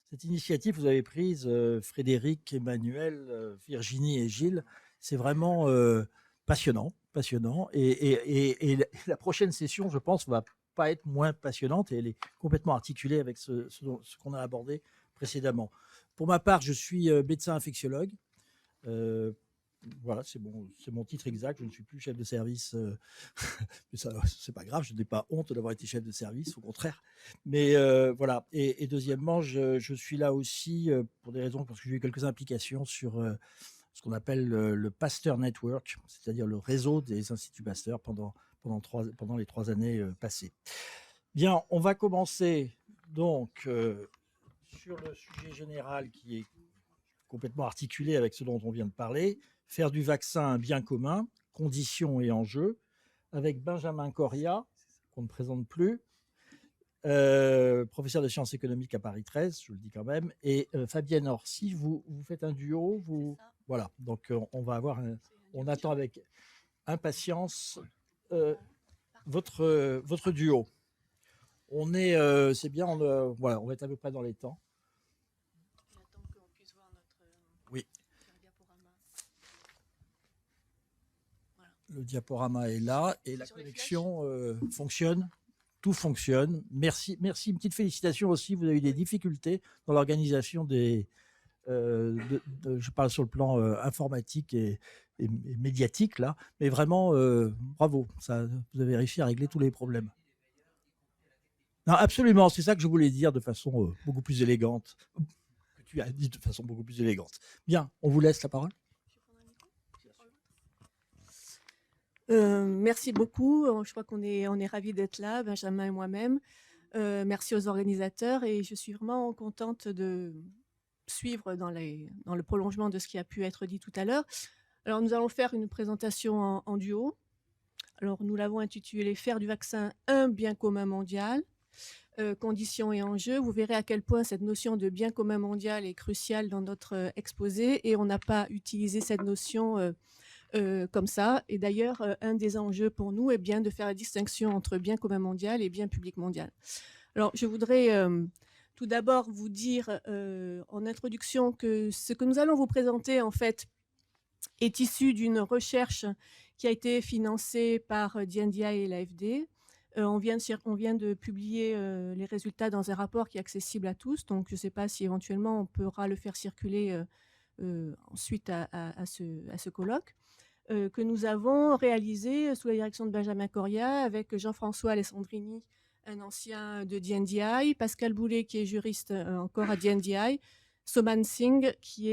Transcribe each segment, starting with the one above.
Cette initiative, vous avez prise, Frédéric, Emmanuel, Virginie et Gilles. C'est vraiment passionnant, passionnant. Et la prochaine session, je pense, va pas être moins passionnante et elle est complètement articulée avec ce qu'on a abordé précédemment. Pour ma part, je suis médecin infectiologue. Euh, voilà, c'est mon titre exact. Je ne suis plus chef de service, mais ça, c'est pas grave. Je n'ai pas honte d'avoir été chef de service, au contraire. Mais voilà. Et deuxièmement, je suis là aussi pour des raisons parce que j'ai eu quelques implications sur ce qu'on appelle le Pasteur Network, c'est-à-dire le réseau des instituts Pasteur pendant les 3 années passées. Bien, on va commencer donc sur le sujet général qui est complètement articulé avec ce dont on vient de parler, faire du vaccin un bien commun, conditions et enjeux, avec Benjamin Coria, qu'on ne présente plus, professeur de sciences économiques à Paris 13, je le dis quand même, et Fabienne Orsi, vous faites un duo, voilà, donc on attend avec impatience votre duo. C'est bien, voilà, on va être à peu près dans les temps. Oui. Le diaporama est là et la connexion fonctionne. Tout fonctionne. Merci. Une petite félicitation aussi. Vous avez eu des difficultés dans l'organisation je parle sur le plan informatique et médiatique là, mais vraiment bravo. Vous avez réussi à régler tous les problèmes. Non, absolument. C'est ça que je voulais dire de façon beaucoup plus élégante. Que tu as dit de façon beaucoup plus élégante. Bien, on vous laisse la parole. Merci beaucoup. Je crois qu'on est ravis d'être là, Benjamin et moi-même. Merci aux organisateurs et je suis vraiment contente de suivre dans le prolongement de ce qui a pu être dit tout à l'heure. Alors, nous allons faire une présentation en duo. Alors, nous l'avons intitulé « Faire du vaccin un bien commun mondial ». Conditions et enjeux. Vous verrez à quel point cette notion de bien commun mondial est cruciale dans notre exposé et on n'a pas utilisé cette notion comme ça. Et d'ailleurs, un des enjeux pour nous est bien de faire la distinction entre bien commun mondial et bien public mondial. Alors, je voudrais tout d'abord vous dire en introduction que ce que nous allons vous présenter, en fait, est issu d'une recherche qui a été financée par DNDi et l'AFD. On vient de publier les résultats dans un rapport qui est accessible à tous, donc je ne sais pas si éventuellement on pourra le faire circuler ensuite à ce colloque. Que nous avons réalisé sous la direction de Benjamin Coria avec Jean-François Alessandrini, un ancien de DNDi, Pascal Boulet, qui est juriste encore à DNDi, Soman Singh, qui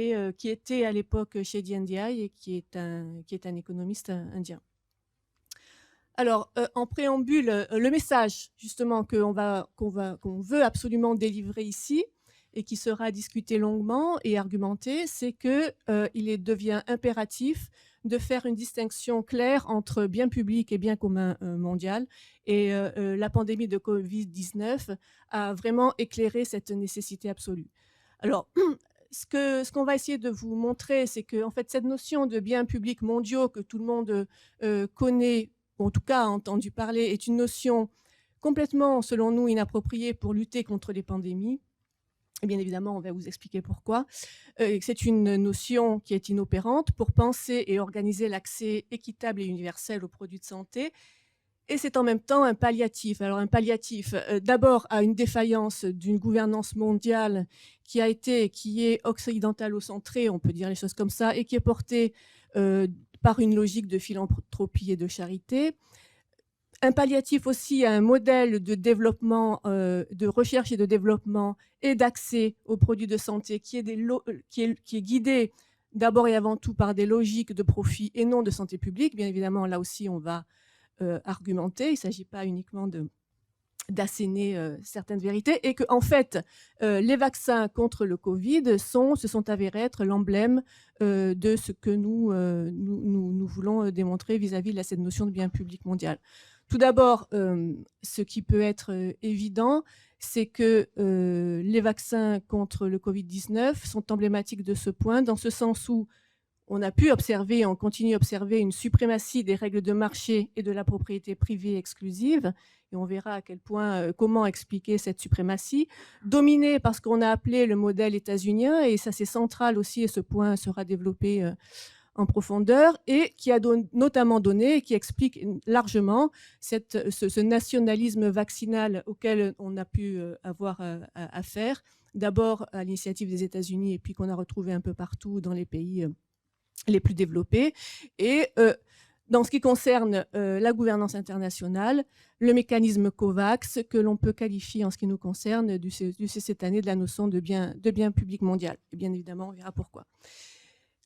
était à l'époque chez DNDi et qui est un économiste indien. Alors, en préambule, le message justement qu'on veut absolument délivrer ici et qui sera discuté longuement et argumenté, c'est qu'il devient impératif de faire une distinction claire entre bien public et bien commun mondial. Et la pandémie de Covid-19 a vraiment éclairé cette nécessité absolue. Alors, ce qu'on va essayer de vous montrer, c'est que en fait, cette notion de biens publics mondiaux que tout le monde connaît, ou en tout cas a entendu parler, est une notion complètement, selon nous, inappropriée pour lutter contre les pandémies. Et bien évidemment, on va vous expliquer pourquoi. C'est une notion qui est inopérante pour penser et organiser l'accès équitable et universel aux produits de santé. Et c'est en même temps un palliatif. Alors un palliatif, d'abord à une défaillance d'une gouvernance mondiale qui est occidentalo-centrée, on peut dire les choses comme ça, et qui est portée par une logique de philanthropie et de charité. Un palliatif aussi à un modèle de développement, de recherche et de développement et d'accès aux produits de santé qui est guidé d'abord et avant tout par des logiques de profit et non de santé publique. Bien évidemment, là aussi, on va argumenter. Il ne s'agit pas uniquement d'asséner certaines vérités et que, en fait, les vaccins contre le Covid se sont avérés être l'emblème de ce que nous voulons démontrer vis-à-vis de cette notion de bien public mondial. Tout d'abord, ce qui peut être évident, c'est que les vaccins contre le Covid-19 sont emblématiques de ce point, dans ce sens où on a pu observer, on continue à observer une suprématie des règles de marché et de la propriété privée exclusive, et on verra à quel point, comment expliquer cette suprématie, dominée par ce qu'on a appelé le modèle états-unien, et ça c'est central aussi, et ce point sera développé en profondeur, et qui a notamment donné, et qui explique largement ce nationalisme vaccinal auquel on a pu avoir affaire, d'abord à l'initiative des États-Unis, et puis qu'on a retrouvé un peu partout dans les pays les plus développés. Et dans ce qui concerne la gouvernance internationale, le mécanisme COVAX, que l'on peut qualifier en ce qui nous concerne du cette année de la notion de bien public mondial. Et bien évidemment, on verra pourquoi.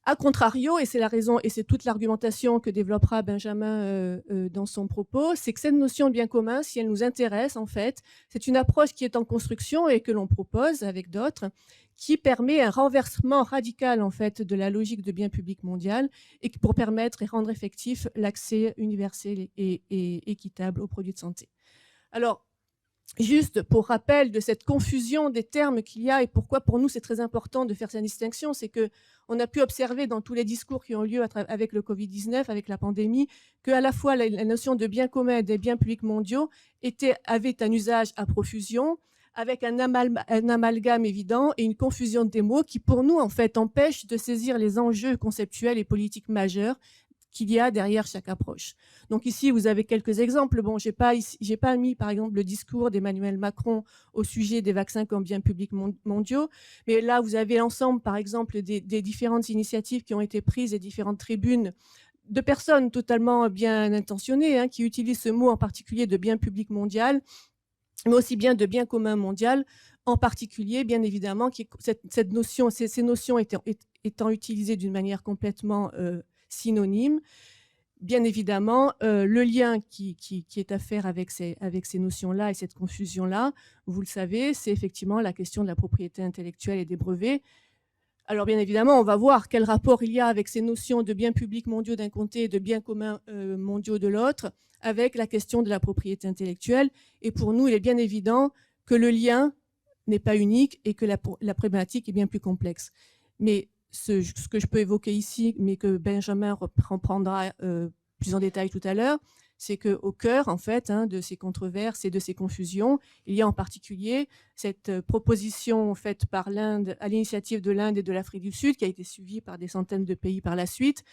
A contrario, et c'est la raison, et c'est toute l'argumentation que développera Benjamin dans son propos, c'est que cette notion de bien commun, si elle nous intéresse, en fait, c'est une approche qui est en construction et que l'on propose avec d'autres, qui permet un renversement radical, en fait, de la logique de bien public mondial, et pour permettre et rendre effectif l'accès universel et équitable aux produits de santé. Alors, juste pour rappel de cette confusion des termes qu'il y a, et pourquoi pour nous c'est très important de faire cette distinction, c'est qu'on a pu observer dans tous les discours qui ont lieu avec le Covid-19, avec la pandémie, qu'à la fois la notion de bien commun et des biens publics mondiaux avait un usage à profusion, avec un amalgame évident et une confusion des mots qui pour nous en fait empêche de saisir les enjeux conceptuels et politiques majeurs qu'il y a derrière chaque approche. Donc ici, vous avez quelques exemples. Bon, j'ai pas mis, par exemple, le discours d'Emmanuel Macron au sujet des vaccins comme biens publics mondiaux, mais là, vous avez l'ensemble, par exemple, des différentes initiatives qui ont été prises et différentes tribunes de personnes totalement bien intentionnées, qui utilisent ce mot en particulier de bien public mondial, mais aussi bien de bien commun mondial, en particulier, bien évidemment, cette notion, ces notions étant utilisées d'une manière complètement synonyme. Bien évidemment, le lien qui est à faire avec ces notions-là et cette confusion-là, vous le savez, c'est effectivement la question de la propriété intellectuelle et des brevets. Alors bien évidemment, on va voir quel rapport il y a avec ces notions de biens publics mondiaux d'un côté et de biens communs mondiaux de l'autre, avec la question de la propriété intellectuelle. Et pour nous, il est bien évident que le lien n'est pas unique et que la problématique est bien plus complexe. Mais ce que je peux évoquer ici, mais que Benjamin reprendra plus en détail tout à l'heure, c'est qu'au cœur, en fait, de ces controverses et de ces confusions, il y a en particulier cette proposition faite par l'Inde, à l'initiative de l'Inde et de l'Afrique du Sud, qui a été suivie par des centaines de pays par la suite,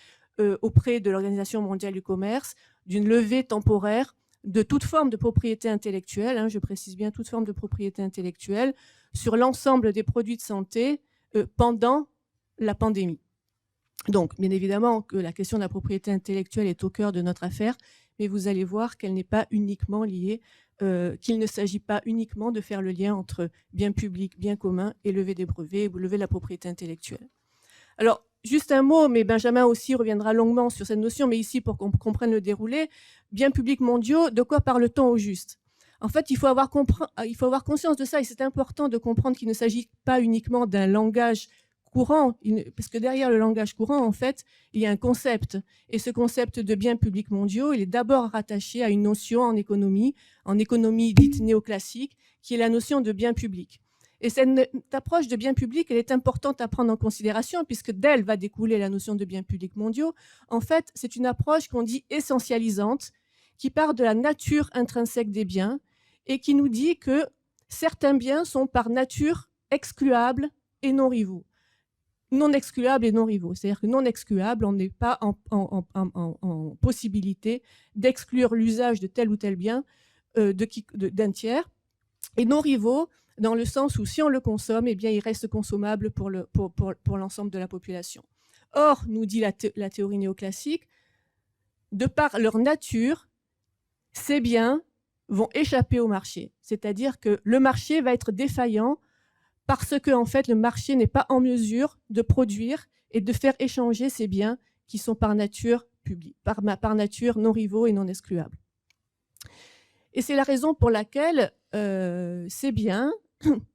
auprès de l'Organisation mondiale du commerce, d'une levée temporaire de toute forme de propriété intellectuelle, je précise bien toute forme de propriété intellectuelle, sur l'ensemble des produits de santé pendant la pandémie. Donc, bien évidemment que la question de la propriété intellectuelle est au cœur de notre affaire, mais vous allez voir qu'elle n'est pas uniquement liée, qu'il ne s'agit pas uniquement de faire le lien entre bien public, bien commun et lever des brevets ou lever la propriété intellectuelle. Alors, juste un mot, mais Benjamin aussi reviendra longuement sur cette notion, mais ici pour qu'on comprenne le déroulé, biens publics mondiaux, de quoi parle-t-on au juste ? En fait, il faut avoir conscience de ça, et c'est important de comprendre qu'il ne s'agit pas uniquement d'un langage courant, parce que derrière le langage courant, en fait, il y a un concept. Et ce concept de biens publics mondiaux, il est d'abord rattaché à une notion en économie dite néoclassique, qui est la notion de bien public. Et cette approche de bien public, elle est importante à prendre en considération, puisque d'elle va découler la notion de biens publics mondiaux. En fait, c'est une approche qu'on dit essentialisante, qui part de la nature intrinsèque des biens, et qui nous dit que certains biens sont par nature excluables et non rivaux. Non excluables et non rivaux. C'est-à-dire que non excluables, on n'est pas en possibilité d'exclure l'usage de tel ou tel bien d'un tiers. Et non rivaux, dans le sens où si on le consomme, eh bien, il reste consommable pour l'ensemble de la population. Or, nous dit la théorie néoclassique, de par leur nature, ces biens vont échapper au marché. C'est-à-dire que le marché va être défaillant parce que en fait, le marché n'est pas en mesure de produire et de faire échanger ces biens qui sont par nature publics, par nature non rivaux et non excluables. Et c'est la raison pour laquelle ces biens,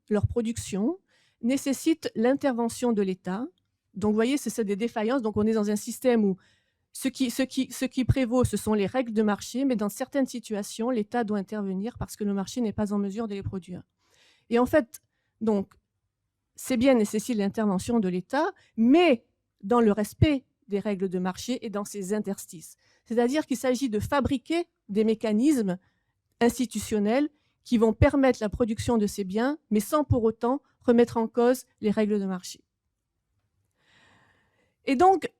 leur production, nécessite l'intervention de l'État. Donc, vous voyez, c'est des défaillances. Donc, on est dans un système où ce qui prévaut, ce sont les règles de marché, mais dans certaines situations, l'État doit intervenir parce que le marché n'est pas en mesure de les produire. Et en fait, donc, ces biens nécessitent l'intervention de l'État, mais dans le respect des règles de marché et dans ses interstices. C'est-à-dire qu'il s'agit de fabriquer des mécanismes institutionnels qui vont permettre la production de ces biens, mais sans pour autant remettre en cause les règles de marché. Et donc,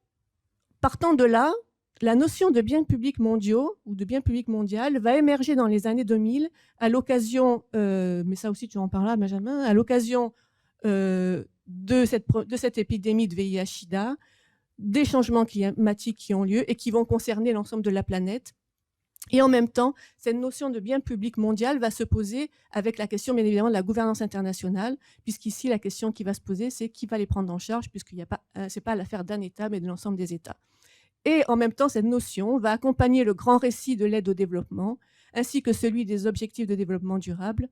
partant de là, la notion de biens publics mondiaux ou de biens publics mondial va émerger dans les années 2000 à l'occasion, mais ça aussi tu en parleras Benjamin, à l'occasion de cette épidémie de VIH-Sida, des changements climatiques qui ont lieu et qui vont concerner l'ensemble de la planète. Et en même temps, cette notion de bien public mondial va se poser avec la question, bien évidemment, de la gouvernance internationale, puisqu'ici, la question qui va se poser, c'est qui va les prendre en charge, puisque ce n'est pas l'affaire d'un État, mais de l'ensemble des États. Et en même temps, cette notion va accompagner le grand récit de l'aide au développement, ainsi que celui des objectifs de développement durable,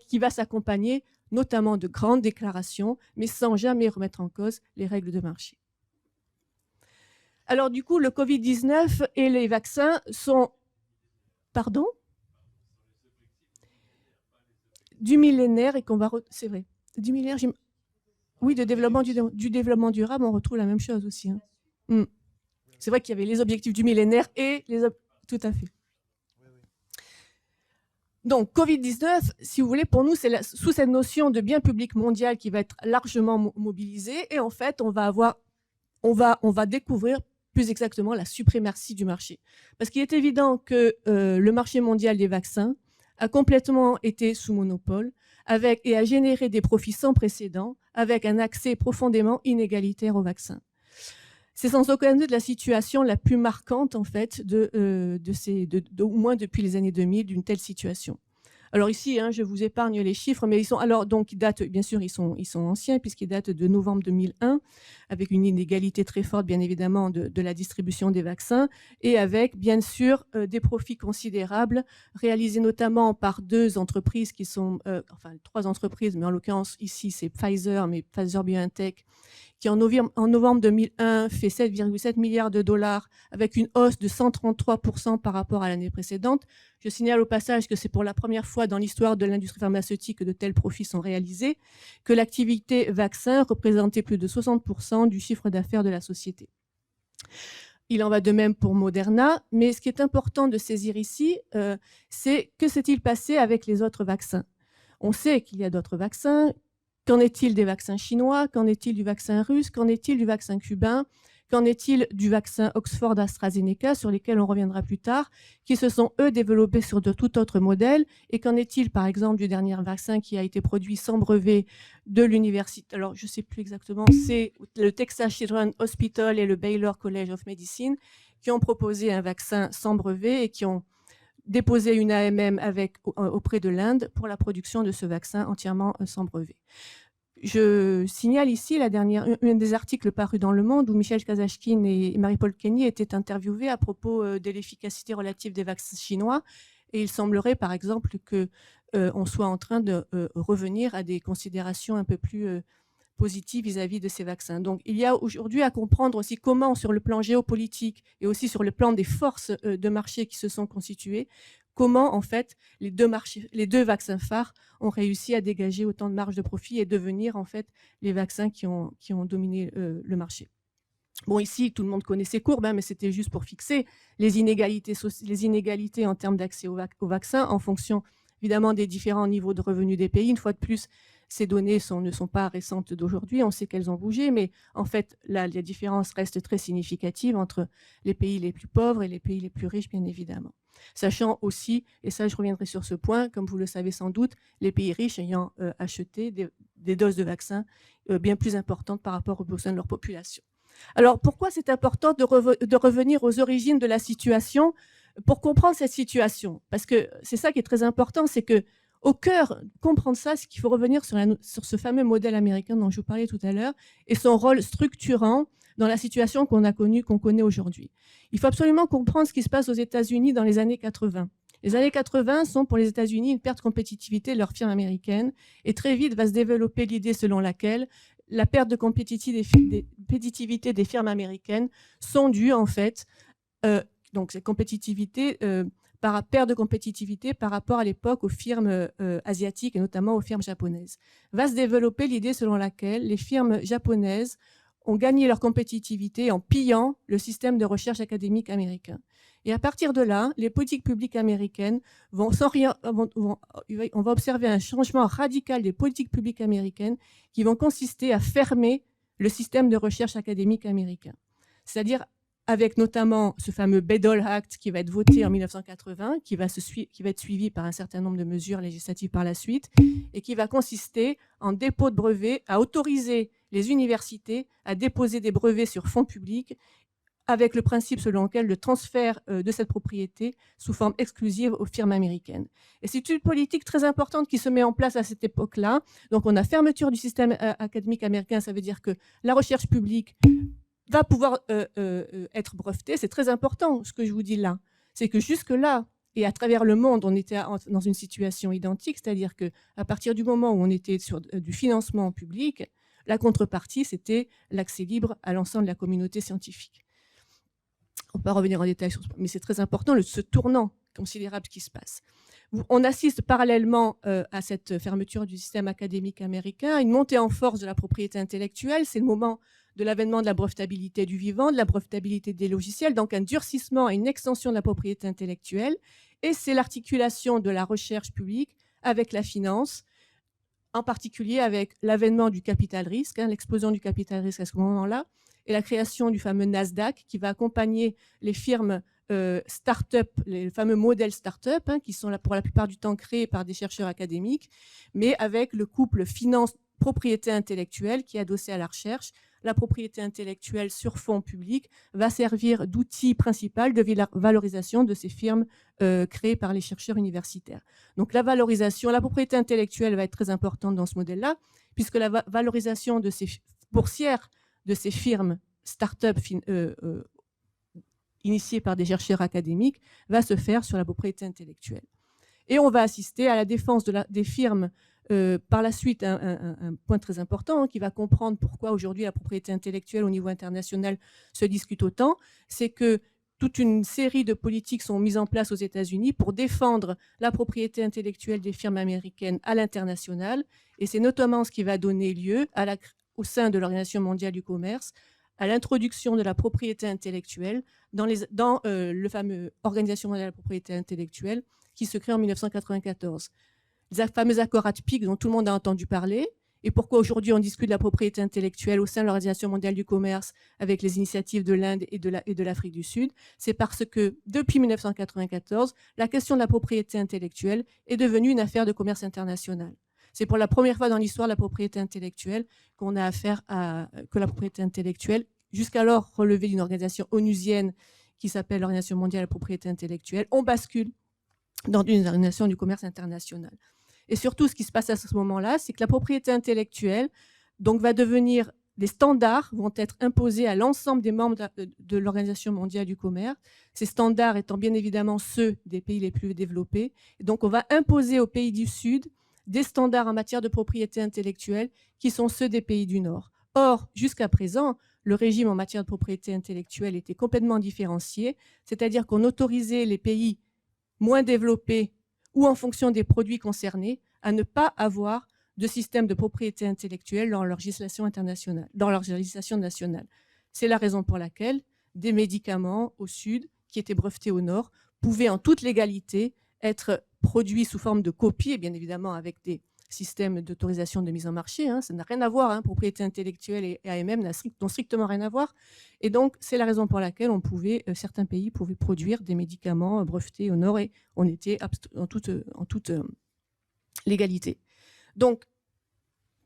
qui va s'accompagner notamment de grandes déclarations, mais sans jamais remettre en cause les règles de marché. Alors du coup, le Covid-19 et les vaccins sont... Pardon ? Du millénaire et qu'on va... C'est vrai. Du millénaire, oui, de développement du développement durable, on retrouve la même chose aussi. Hein. C'est vrai qu'il y avait les objectifs du millénaire et les... Tout à fait. Donc, Covid-19, si vous voulez, pour nous, c'est sous cette notion de bien public mondial qui va être largement mobilisée. Et en fait, on va découvrir plus exactement la suprématie du marché. Parce qu'il est évident que le marché mondial des vaccins a complètement été sous monopole et a généré des profits sans précédent avec un accès profondément inégalitaire aux vaccins. C'est sans aucun doute la situation la plus marquante, en fait, au moins depuis les années 2000, d'une telle situation. Alors ici, hein, je vous épargne les chiffres, mais ils datent, bien sûr, ils sont anciens, puisqu'ils datent de novembre 2001, avec une inégalité très forte, bien évidemment, de la distribution des vaccins, et avec, bien sûr, des profits considérables, réalisés notamment par deux entreprises qui sont, enfin, trois entreprises, mais en l'occurrence, ici, c'est Pfizer, mais Pfizer-BioNTech, qui en novembre 2001 fait 7,7 milliards de dollars avec une hausse de 133% par rapport à l'année précédente. Je signale au passage que c'est pour la première fois dans l'histoire de l'industrie pharmaceutique que de tels profits sont réalisés, que l'activité vaccin représentait plus de 60% du chiffre d'affaires de la société. Il en va de même pour Moderna, mais ce qui est important de saisir ici, c'est que s'est-il passé avec les autres vaccins ? On sait qu'il y a d'autres vaccins. Qu'en est-il des vaccins chinois? Qu'en est-il du vaccin russe? Qu'en est-il du vaccin cubain? Qu'en est-il du vaccin Oxford-AstraZeneca, sur lesquels on reviendra plus tard, qui se sont, eux, développés sur de tout autre modèle? Et qu'en est-il, par exemple, du dernier vaccin qui a été produit sans brevet de l'université? Alors, je ne sais plus exactement, c'est le Texas Children's Hospital et le Baylor College of Medicine qui ont proposé un vaccin sans brevet et qui ont déposé une AMM auprès de l'Inde pour la production de ce vaccin entièrement sans brevet. Je signale ici un des articles parus dans Le Monde où Michel Kazachkine et Marie-Paul Kenny étaient interviewés à propos de l'efficacité relative des vaccins chinois. Et il semblerait, par exemple, qu'on soit en train de revenir à des considérations un peu plus positives vis-à-vis de ces vaccins. Donc, il y a aujourd'hui à comprendre aussi comment, sur le plan géopolitique et aussi sur le plan des forces de marché qui se sont constituées, comment, en fait, les deux vaccins phares ont réussi à dégager autant de marge de profit et devenir, en fait, les vaccins qui ont dominé le marché. Bon, ici, tout le monde connaît ces courbes, hein, mais c'était juste pour fixer les inégalités en termes d'accès aux vaccins en fonction, évidemment, des différents niveaux de revenus des pays. Une fois de plus, ces données ne sont pas récentes d'aujourd'hui, on sait qu'elles ont bougé, mais en fait, la différence reste très significative entre les pays les plus pauvres et les pays les plus riches, bien évidemment. Sachant aussi, et ça je reviendrai sur ce point, comme vous le savez sans doute, les pays riches ayant acheté des doses de vaccins bien plus importantes par rapport aux besoins de leur population. Alors pourquoi c'est important de revenir aux origines de la situation pour comprendre cette situation? Parce que c'est ça qui est très important, c'est que au cœur, comprendre ça, c'est qu'il faut revenir sur ce fameux modèle américain dont je vous parlais tout à l'heure et son rôle structurant dans la situation qu'on connaît aujourd'hui. Il faut absolument comprendre ce qui se passe aux États-Unis dans les années 80. Les années 80 sont pour les États-Unis une perte de compétitivité de leurs firmes américaines et très vite va se développer l'idée selon laquelle la perte de compétitivité des firmes américaines sont dues en fait, donc cette compétitivité perte de compétitivité par rapport à l'époque aux firmes asiatiques et notamment aux firmes japonaises. Va se développer l'idée selon laquelle les firmes japonaises ont gagné leur compétitivité en pillant le système de recherche académique américain. Et à partir de là, les politiques publiques américaines on va observer un changement radical des politiques publiques américaines qui vont consister à fermer le système de recherche académique américain. C'est-à-dire avec notamment ce fameux Bayh-Dole Act qui va être voté en 1980, qui va être suivi par un certain nombre de mesures législatives par la suite, et qui va consister en dépôt de brevets, à autoriser les universités à déposer des brevets sur fonds publics, avec le principe selon lequel le transfert de cette propriété sous forme exclusive aux firmes américaines. Et c'est une politique très importante qui se met en place à cette époque-là. Donc on a fermeture du système académique américain, ça veut dire que la recherche publique va pouvoir être brevetée. C'est très important ce que je vous dis là. C'est que jusque-là, et à travers le monde, on était dans une situation identique, c'est-à-dire qu'à partir du moment où on était sur du financement public, la contrepartie, c'était l'accès libre à l'ensemble de la communauté scientifique. On ne peut pas revenir en détail sur ce point, mais c'est très important, ce tournant considérable qui se passe. On assiste parallèlement à cette fermeture du système académique américain, à une montée en force de la propriété intellectuelle. C'est le moment de l'avènement de la brevetabilité du vivant, de la brevetabilité des logiciels, donc un durcissement et une extension de la propriété intellectuelle. Et c'est l'articulation de la recherche publique avec la finance, en particulier avec l'avènement du capital risque, l'explosion du capital risque à ce moment-là, et la création du fameux Nasdaq qui va accompagner les firmes start-up, les fameux modèles start-up, qui sont là pour la plupart du temps créés par des chercheurs académiques, mais avec le couple finance-propriété intellectuelle qui est adossé à la recherche. La propriété intellectuelle sur fonds publics va servir d'outil principal de valorisation de ces firmes créées par les chercheurs universitaires. Donc la valorisation, la propriété intellectuelle va être très importante dans ce modèle-là, puisque la valorisation de ces boursières de ces firmes start-up initiées par des chercheurs académiques va se faire sur la propriété intellectuelle. Et on va assister à la défense des firmes. Par la suite, un point très important qui va comprendre pourquoi aujourd'hui la propriété intellectuelle au niveau international se discute autant, c'est que toute une série de politiques sont mises en place aux États-Unis pour défendre la propriété intellectuelle des firmes américaines à l'international. Et c'est notamment ce qui va donner lieu au sein de l'Organisation mondiale du commerce à l'introduction de la propriété intellectuelle dans le fameux Organisation mondiale de la propriété intellectuelle qui se crée en 1994. Les fameux accords ATPIC dont tout le monde a entendu parler, et pourquoi aujourd'hui on discute de la propriété intellectuelle au sein de l'Organisation mondiale du commerce avec les initiatives de l'Inde et de l'Afrique du Sud, c'est parce que depuis 1994, la question de la propriété intellectuelle est devenue une affaire de commerce international. C'est pour la première fois dans l'histoire de la propriété intellectuelle qu'on a affaire que la propriété intellectuelle, jusqu'alors relevée d'une organisation onusienne qui s'appelle l'Organisation mondiale de la propriété intellectuelle, on bascule dans une organisation du commerce international. Et surtout, ce qui se passe à ce moment-là, c'est que la propriété intellectuelle donc, va devenir, des standards vont être imposés à l'ensemble des membres de l'Organisation mondiale du commerce, ces standards étant bien évidemment ceux des pays les plus développés. Et donc, on va imposer aux pays du Sud des standards en matière de propriété intellectuelle qui sont ceux des pays du Nord. Or, jusqu'à présent, le régime en matière de propriété intellectuelle était complètement différencié, c'est-à-dire qu'on autorisait les pays moins développés ou en fonction des produits concernés, à ne pas avoir de système de propriété intellectuelle dans leur législation internationale, dans leur législation nationale. C'est la raison pour laquelle des médicaments au sud, qui étaient brevetés au nord, pouvaient en toute légalité être produits sous forme de copie, et bien évidemment avec des systèmes d'autorisation de mise en marché. Ça n'a rien à voir, propriété intellectuelle et AMM n'ont strictement rien à voir. Et donc, c'est la raison pour laquelle certains pays pouvaient produire des médicaments brevetés au nord et on était en toute légalité. Donc,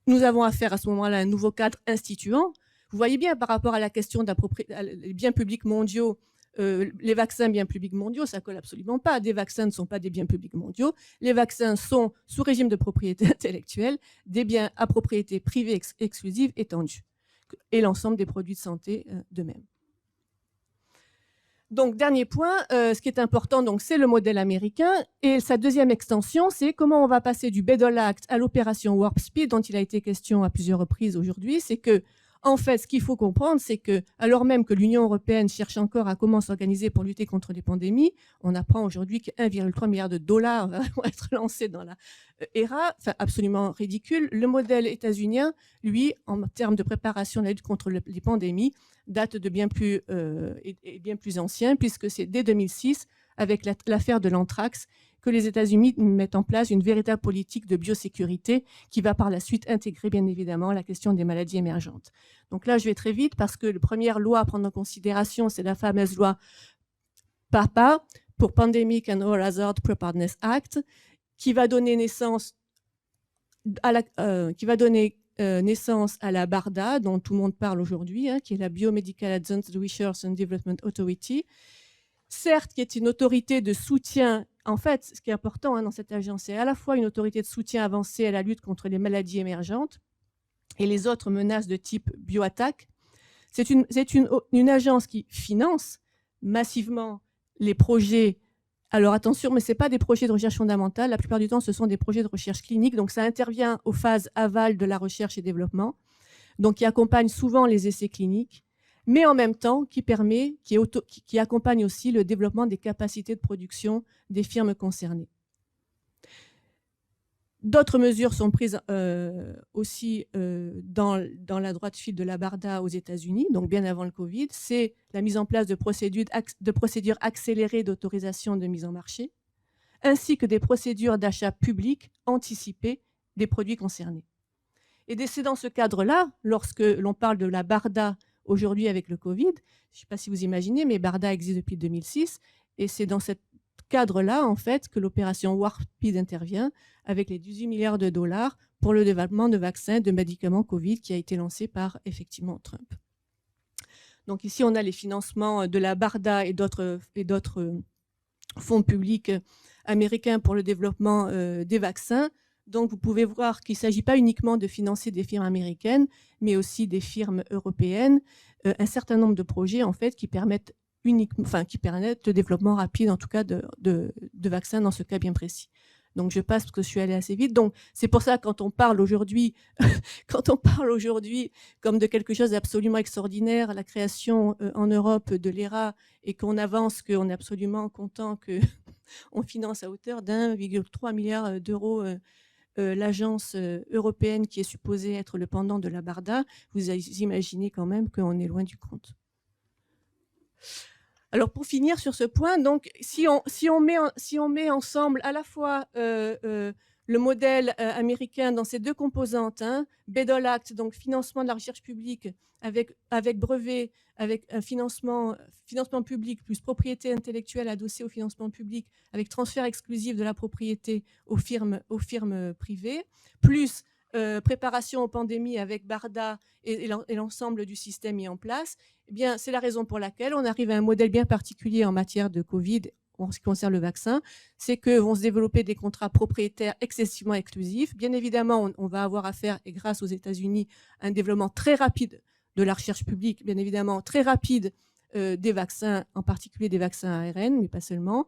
nous avons affaire à ce moment-là à un nouveau cadre instituant. Vous voyez bien par rapport à la question des biens publics mondiaux, les vaccins biens publics mondiaux, ça ne colle absolument pas. Des vaccins ne sont pas des biens publics mondiaux. Les vaccins sont sous régime de propriété intellectuelle, des biens à propriété privée exclusive étendue, et l'ensemble des produits de santé de même. Donc, dernier point, ce qui est important, c'est le modèle américain. Et sa deuxième extension, c'est comment on va passer du Bayh-Dole Act à l'opération Warp Speed, dont il a été question à plusieurs reprises aujourd'hui. C'est que En fait, ce qu'il faut comprendre, c'est que, alors même que l'Union européenne cherche encore à comment s'organiser pour lutter contre les pandémies, on apprend aujourd'hui que 1,3 milliard de dollars vont être lancés dans la ERA, enfin absolument ridicule. Le modèle états-unien, lui, en termes de préparation de la lutte contre les pandémies, date de bien plus, bien plus ancien, puisque c'est dès 2006, avec l'affaire de l'anthrax, que les États-Unis mettent en place une véritable politique de biosécurité qui va par la suite intégrer bien évidemment la question des maladies émergentes. Donc là, je vais très vite parce que la première loi à prendre en considération, c'est la fameuse loi PAPA, pour Pandemic and All Hazard Preparedness Act, qui va donner naissance à la BARDA, dont tout le monde parle aujourd'hui, qui est la Biomedical Advanced Research and Development Authority, certes, qui est une autorité de soutien. En fait, ce qui est important dans cette agence, c'est à la fois une autorité de soutien avancée à la lutte contre les maladies émergentes et les autres menaces de type bioattaque. C'est une agence qui finance massivement les projets. Alors attention, mais ce n'est pas des projets de recherche fondamentale. La plupart du temps, ce sont des projets de recherche clinique. Donc ça intervient aux phases aval de la recherche et développement, donc qui accompagne souvent les essais cliniques, mais en même temps qui accompagne aussi le développement des capacités de production des firmes concernées. D'autres mesures sont prises aussi dans la droite file de la BARDA aux États-Unis, donc bien avant le Covid. C'est la mise en place de procédures accélérées d'autorisation de mise en marché, ainsi que des procédures d'achat public anticipées des produits concernés. Et c'est dans ce cadre-là, lorsque l'on parle de la BARDA aujourd'hui avec le Covid, je ne sais pas si vous imaginez, mais BARDA existe depuis 2006, et c'est dans ce cadre-là, en fait, que l'opération Warp Speed intervient, avec les 18 milliards de dollars pour le développement de vaccins, de médicaments Covid, qui a été lancé par, effectivement, Trump. Donc ici, on a les financements de la BARDA et d'autres fonds publics américains pour le développement des vaccins. Donc, vous pouvez voir qu'il ne s'agit pas uniquement de financer des firmes américaines, mais aussi des firmes européennes, un certain nombre de projets, en fait, qui permettent le développement rapide, en tout cas, de vaccins dans ce cas bien précis. Donc, je passe parce que je suis allée assez vite. Donc, c'est pour ça, quand on parle aujourd'hui comme de quelque chose d'absolument extraordinaire, la création en Europe de l'ERA, et qu'on avance, qu'on est absolument content qu'on finance à hauteur d'1,3 milliard d'euros l'agence européenne qui est supposée être le pendant de la BARDA, vous imaginez quand même qu'on est loin du compte. Alors, pour finir sur ce point, donc, si on met ensemble à la fois le modèle américain dans ses deux composantes, BEDOL Act, donc financement de la recherche publique avec brevet, avec un financement public plus propriété intellectuelle adossée au financement public, avec transfert exclusif de la propriété aux firmes privées, plus préparation aux pandémies avec BARDA et l'ensemble du système mis en place, eh bien, c'est la raison pour laquelle on arrive à un modèle bien particulier en matière de Covid en ce qui concerne le vaccin, c'est que vont se développer des contrats propriétaires excessivement exclusifs. Bien évidemment, on va avoir affaire, et grâce aux États-Unis, à un développement très rapide de la recherche publique, bien évidemment, très rapide des vaccins, en particulier des vaccins ARN, mais pas seulement,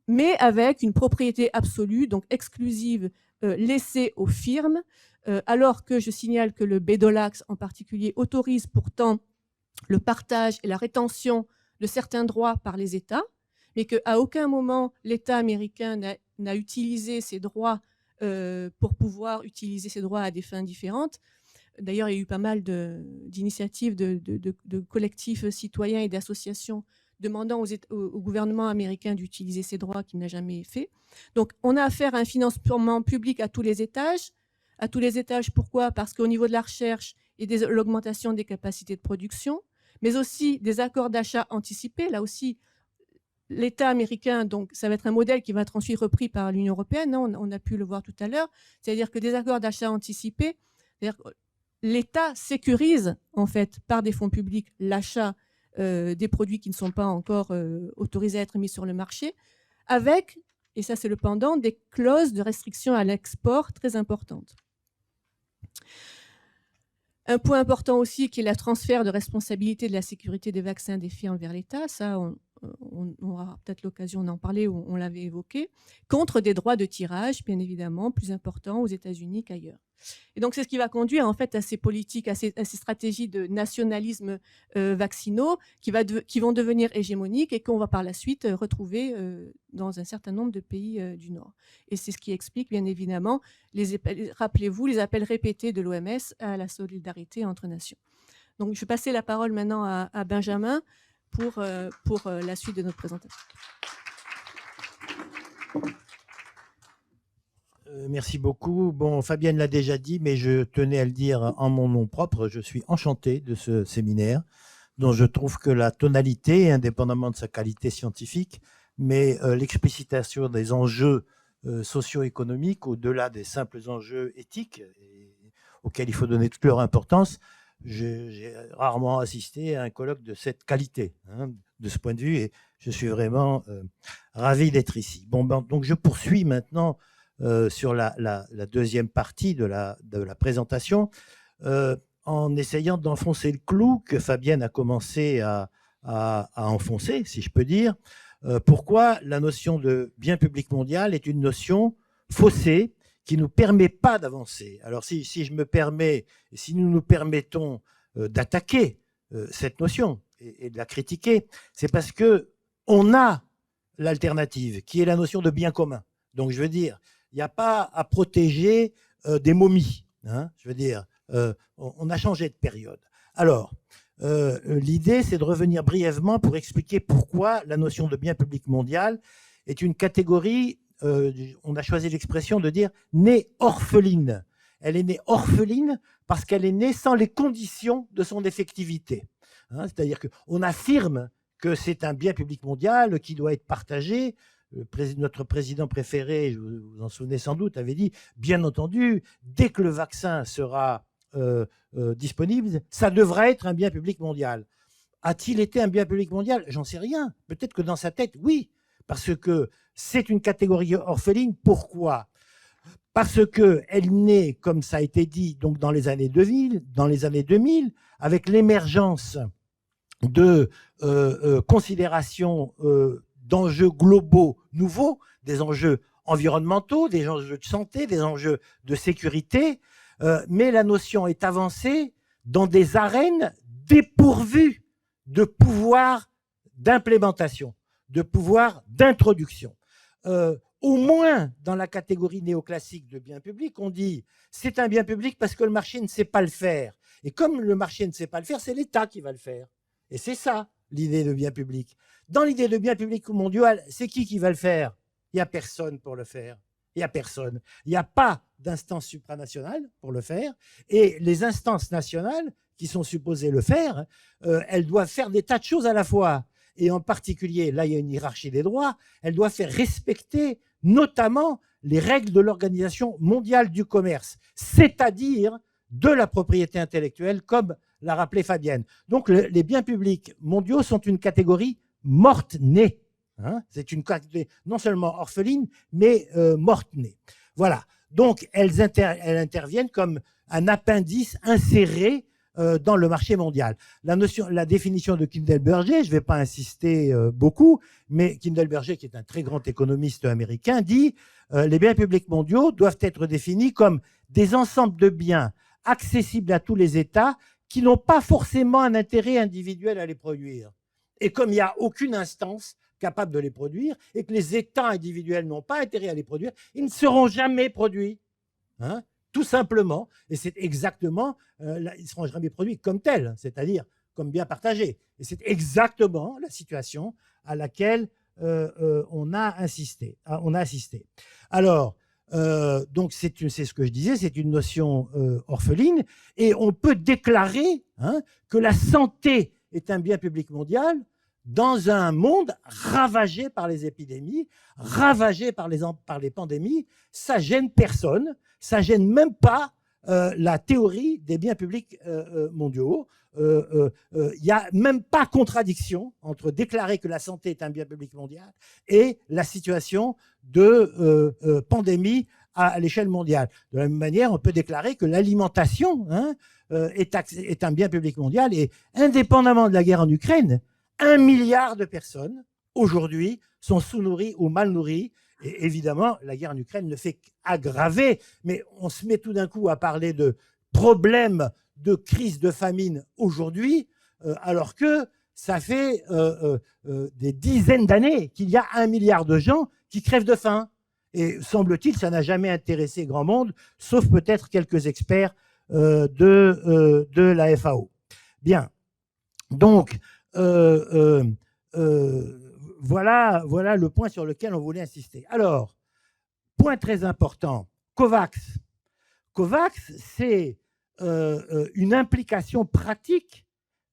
mais avec une propriété absolue, donc exclusive, laissée aux firmes, alors que je signale que le BEDOL Act en particulier autorise pourtant le partage et la rétention de certains droits par les États, mais qu'à aucun moment l'État américain n'a utilisé ces droits pour pouvoir utiliser ces droits à des fins différentes. D'ailleurs, il y a eu pas mal d'initiatives de collectifs citoyens et d'associations demandant au gouvernement américain d'utiliser ces droits qu'il n'a jamais fait. Donc, on a affaire à un financement public à tous les étages. À tous les étages, pourquoi? Parce qu'au niveau de la recherche et de l'augmentation des capacités de production, mais aussi des accords d'achat anticipés. Là aussi, l'État américain, donc ça va être un modèle qui va être ensuite repris par l'Union européenne, on a pu le voir tout à l'heure, c'est-à-dire que des accords d'achat anticipés, c'est-à-dire que l'État sécurise en fait par des fonds publics l'achat des produits qui ne sont pas encore autorisés à être mis sur le marché, avec, et ça c'est le pendant, des clauses de restriction à l'export très importantes. Un point important aussi qui est le transfert de responsabilité de la sécurité des vaccins des firmes vers l'État. Ça, on aura peut-être l'occasion d'en parler, on l'avait évoqué, contre des droits de tirage, bien évidemment, plus importants aux États-Unis qu'ailleurs. Et donc, c'est ce qui va conduire en fait à ces politiques, à ces stratégies de nationalisme vaccinaux qui vont devenir hégémoniques et qu'on va par la suite retrouver dans un certain nombre de pays du Nord. Et c'est ce qui explique bien évidemment, rappelez-vous, les appels répétés de l'OMS à la solidarité entre nations. Donc, je vais passer la parole maintenant à Benjamin pour la suite de notre présentation. Merci beaucoup. Bon, Fabienne l'a déjà dit, mais je tenais à le dire en mon nom propre. Je suis enchanté de ce séminaire, dont je trouve que la tonalité, indépendamment de sa qualité scientifique, mais l'explicitation des enjeux socio-économiques, au-delà des simples enjeux éthiques, auxquels il faut donner toute leur importance. J'ai rarement assisté à un colloque de cette qualité, de ce point de vue, et je suis vraiment ravi d'être ici. Bon, donc je poursuis maintenant sur la deuxième partie de la présentation, en essayant d'enfoncer le clou que Fabienne a commencé à enfoncer, si je peux dire. Pourquoi la notion de bien public mondial est une notion faussée qui ne nous permet pas d'avancer. Alors si je me permets, si nous nous permettons d'attaquer cette notion et de la critiquer, c'est parce qu'on a l'alternative, qui est la notion de bien commun. Donc je veux dire, il n'y a pas à protéger des momies. Je veux dire, on a changé de période. Alors, l'idée, c'est de revenir brièvement pour expliquer pourquoi la notion de bien public mondial est une catégorie, on a choisi l'expression de dire née orpheline. Elle est née orpheline parce qu'elle est née sans les conditions de son effectivité. C'est-à-dire qu'on affirme que c'est un bien public mondial qui doit être partagé. Notre président préféré, vous vous en souvenez sans doute, avait dit, bien entendu, dès que le vaccin sera disponible, ça devrait être un bien public mondial. A-t-il été un bien public mondial? J'en sais rien. Peut-être que dans sa tête, oui, parce que c'est une catégorie orpheline. Pourquoi? Parce qu'elle naît, comme ça a été dit, donc dans les années 2000, avec l'émergence de considérations d'enjeux globaux nouveaux, des enjeux environnementaux, des enjeux de santé, des enjeux de sécurité, mais la notion est avancée dans des arènes dépourvues de pouvoir d'implémentation, de pouvoir d'introduction. Au moins, dans la catégorie néoclassique de bien public, on dit c'est un bien public parce que le marché ne sait pas le faire. Et comme le marché ne sait pas le faire, c'est l'État qui va le faire. Et c'est ça, l'idée de bien public. Dans l'idée de bien public mondial, c'est qui va le faire? Il n'y a personne pour le faire. Il n'y a personne. Il n'y a pas d'instance supranationale pour le faire. Et les instances nationales qui sont supposées le faire, elles doivent faire des tas de choses à la fois. Et en particulier, là, il y a une hiérarchie des droits, elles doivent faire respecter notamment les règles de l'Organisation mondiale du commerce, c'est-à-dire de la propriété intellectuelle, comme l'a rappelé Fabienne. Donc, les biens publics mondiaux sont une catégorie morte-née. C'est une catégorie non seulement orpheline, mais morte-née. Voilà. Donc, elles interviennent comme un appendice inséré dans le marché mondial. La définition de Kindleberger, je ne vais pas insister beaucoup, mais Kindleberger, qui est un très grand économiste américain, dit les biens publics mondiaux doivent être définis comme des ensembles de biens accessibles à tous les États qui n'ont pas forcément un intérêt individuel à les produire. Et comme il n'y a aucune instance capable de les produire et que les États individuels n'ont pas intérêt à les produire, ils ne seront jamais produits. Tout simplement. Et c'est exactement, ils ne seront jamais produits comme tels, c'est-à-dire comme bien partagés. Et c'est exactement la situation à laquelle on a assisté. Alors, donc c'est ce que je disais, c'est une notion orpheline, et on peut déclarer que la santé est un bien public mondial dans un monde ravagé par les épidémies, ravagé par les pandémies. Ça gêne personne, ça gêne même pas la théorie des biens publics mondiaux. Il n'y a même pas contradiction entre déclarer que la santé est un bien public mondial et la situation de pandémie à l'échelle mondiale. De la même manière, on peut déclarer que l'alimentation est un bien public mondial, et indépendamment de la guerre en Ukraine, 1 milliard de personnes aujourd'hui, sont sous-nourris ou mal nourris. Et évidemment, la guerre en Ukraine ne fait qu'aggraver, mais on se met tout d'un coup à parler de problèmes de crise de famine aujourd'hui, alors que ça fait des dizaines d'années qu'il y a 1 milliard de gens qui crèvent de faim. Et semble-t-il, ça n'a jamais intéressé grand monde, sauf peut-être quelques experts de la FAO. Bien. Donc, voilà le point sur lequel on voulait insister. Alors, point très important, COVAX. COVAX, c'est une implication pratique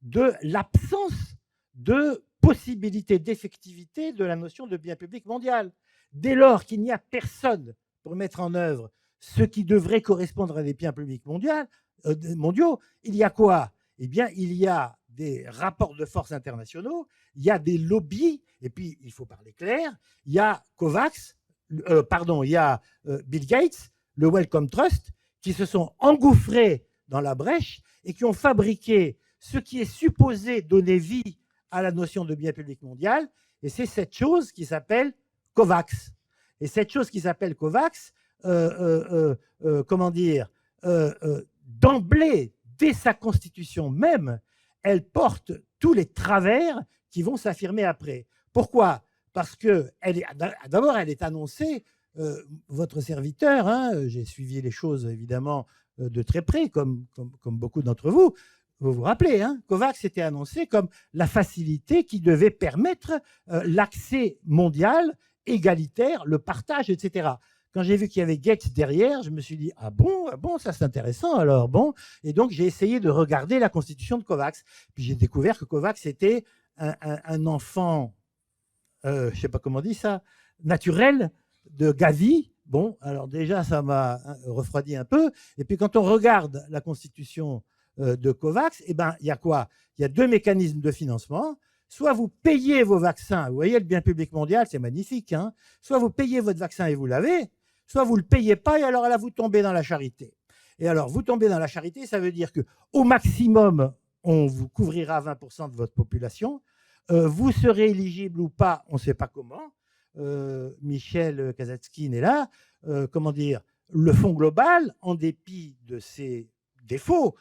de l'absence de possibilité d'effectivité de la notion de bien public mondial. Dès lors qu'il n'y a personne pour mettre en œuvre ce qui devrait correspondre à des biens publics mondiaux, il y a quoi? Eh bien, il y a des rapports de force internationaux, il y a des lobbies, et puis, il faut parler clair, il y a COVAX, il y a Bill Gates, le Wellcome Trust, qui se sont engouffrés dans la brèche et qui ont fabriqué ce qui est supposé donner vie à la notion de bien public mondial, et c'est cette chose qui s'appelle COVAX. Et cette chose qui s'appelle COVAX, d'emblée, dès sa constitution même, elle porte tous les travers qui vont s'affirmer après. Pourquoi? Parce que d'abord, elle est annoncée, votre serviteur, hein, j'ai suivi les choses évidemment de très près, comme beaucoup d'entre vous. Vous vous rappelez, hein, COVAX était annoncé comme la facilité qui devait permettre l'accès mondial égalitaire, le partage, etc. Quand j'ai vu qu'il y avait Gates derrière, je me suis dit, ah bon, ça c'est intéressant alors, bon. Et donc j'ai essayé de regarder la constitution de COVAX. Puis j'ai découvert que COVAX était un enfant, je ne sais pas comment on dit ça, naturel de Gavi. Bon, alors déjà ça m'a refroidi un peu. Et puis quand on regarde la constitution de COVAX, eh ben, il y a quoi? Il y a 2 mécanismes de financement. Soit vous payez vos vaccins, vous voyez le bien public mondial, c'est magnifique, hein, soit vous payez votre vaccin et vous l'avez, soit vous ne le payez pas et alors là, vous tombez dans la charité. Et alors, vous tombez dans la charité, ça veut dire qu'au maximum, on vous couvrira 20% de votre population. Vous serez éligible ou pas, on ne sait pas comment. Michel Kazatskine est là. Comment dire, le Fonds global, en dépit de ses défauts,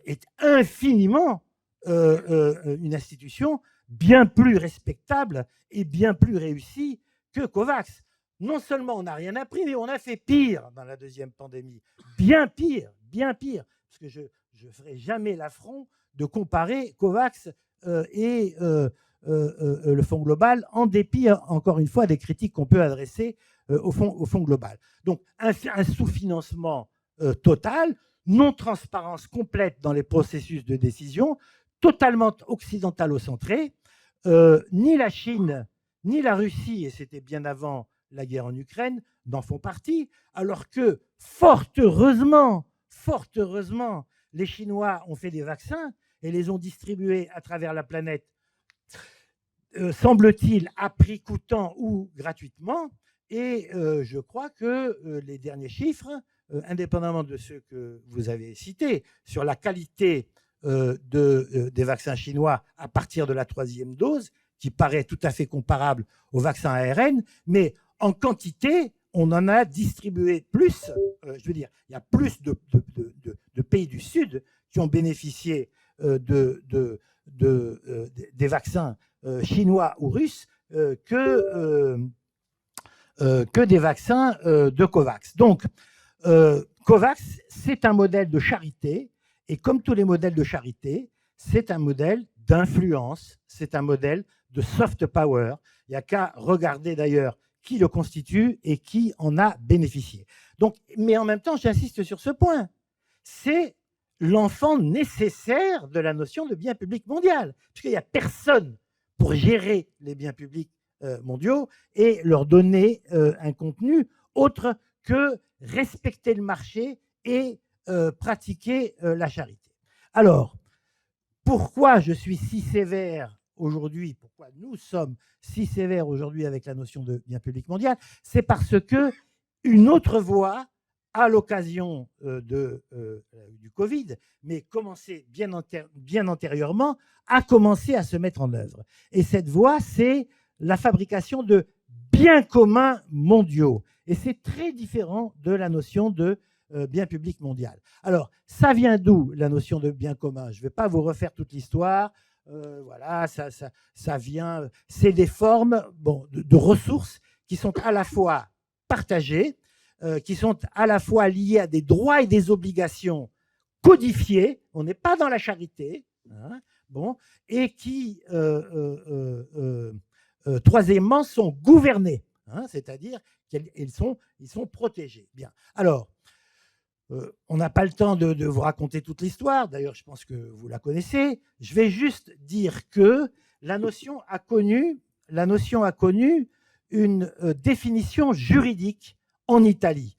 est infiniment une institution bien plus respectable et bien plus réussie que COVAX. Non seulement on n'a rien appris, mais on a fait pire dans la deuxième pandémie. Bien pire, parce que je ne ferai jamais l'affront de comparer COVAX et le Fonds global, en dépit, encore une fois, des critiques qu'on peut adresser au Fonds global. Donc, un sous-financement total, non-transparence complète dans les processus de décision, totalement occidentalo-centré. Ni la Chine, ni la Russie, et c'était bien avant la guerre en Ukraine, n'en font partie, alors que, fort heureusement, les Chinois ont fait des vaccins et les ont distribués à travers la planète, semble-t-il, à prix coûtant ou gratuitement. Et je crois que les derniers chiffres, indépendamment de ceux que vous avez cités, sur la qualité des vaccins chinois à partir de la 3e dose, qui paraît tout à fait comparable aux vaccins ARN, mais en quantité, on en a distribué plus. Je veux dire, il y a plus de pays du Sud qui ont bénéficié des vaccins chinois ou russes que des vaccins de COVAX. Donc, COVAX, c'est un modèle de charité, et comme tous les modèles de charité, c'est un modèle d'influence, c'est un modèle de soft power. Il n'y a qu'à regarder d'ailleurs qui le constitue et qui en a bénéficié. Donc, mais en même temps, j'insiste sur ce point, c'est l'enfant nécessaire de la notion de bien public mondial, puisqu'il n'y a personne pour gérer les biens publics mondiaux et leur donner un contenu autre que respecter le marché et pratiquer la charité. Alors, pourquoi je suis si sévère aujourd'hui, pourquoi nous sommes si sévères aujourd'hui avec la notion de bien public mondial? C'est parce que une autre voie, à l'occasion du Covid, mais commencé bien antérieurement, a commencé à se mettre en œuvre. Et cette voie, c'est la fabrication de biens communs mondiaux. Et c'est très différent de la notion de bien public mondial. Alors, ça vient d'où, la notion de bien commun? Je ne vais pas vous refaire toute l'histoire. Voilà, ça vient... C'est des formes de ressources qui sont à la fois partagées, qui sont à la fois liées à des droits et des obligations codifiés, on n'est pas dans la charité, hein, et qui, troisièmement, sont gouvernés, hein, c'est-à-dire qu'ils sont protégés. Bien. Alors, on n'a pas le temps de vous raconter toute l'histoire, d'ailleurs, je pense que vous la connaissez. Je vais juste dire que la notion a connu une définition juridique en Italie.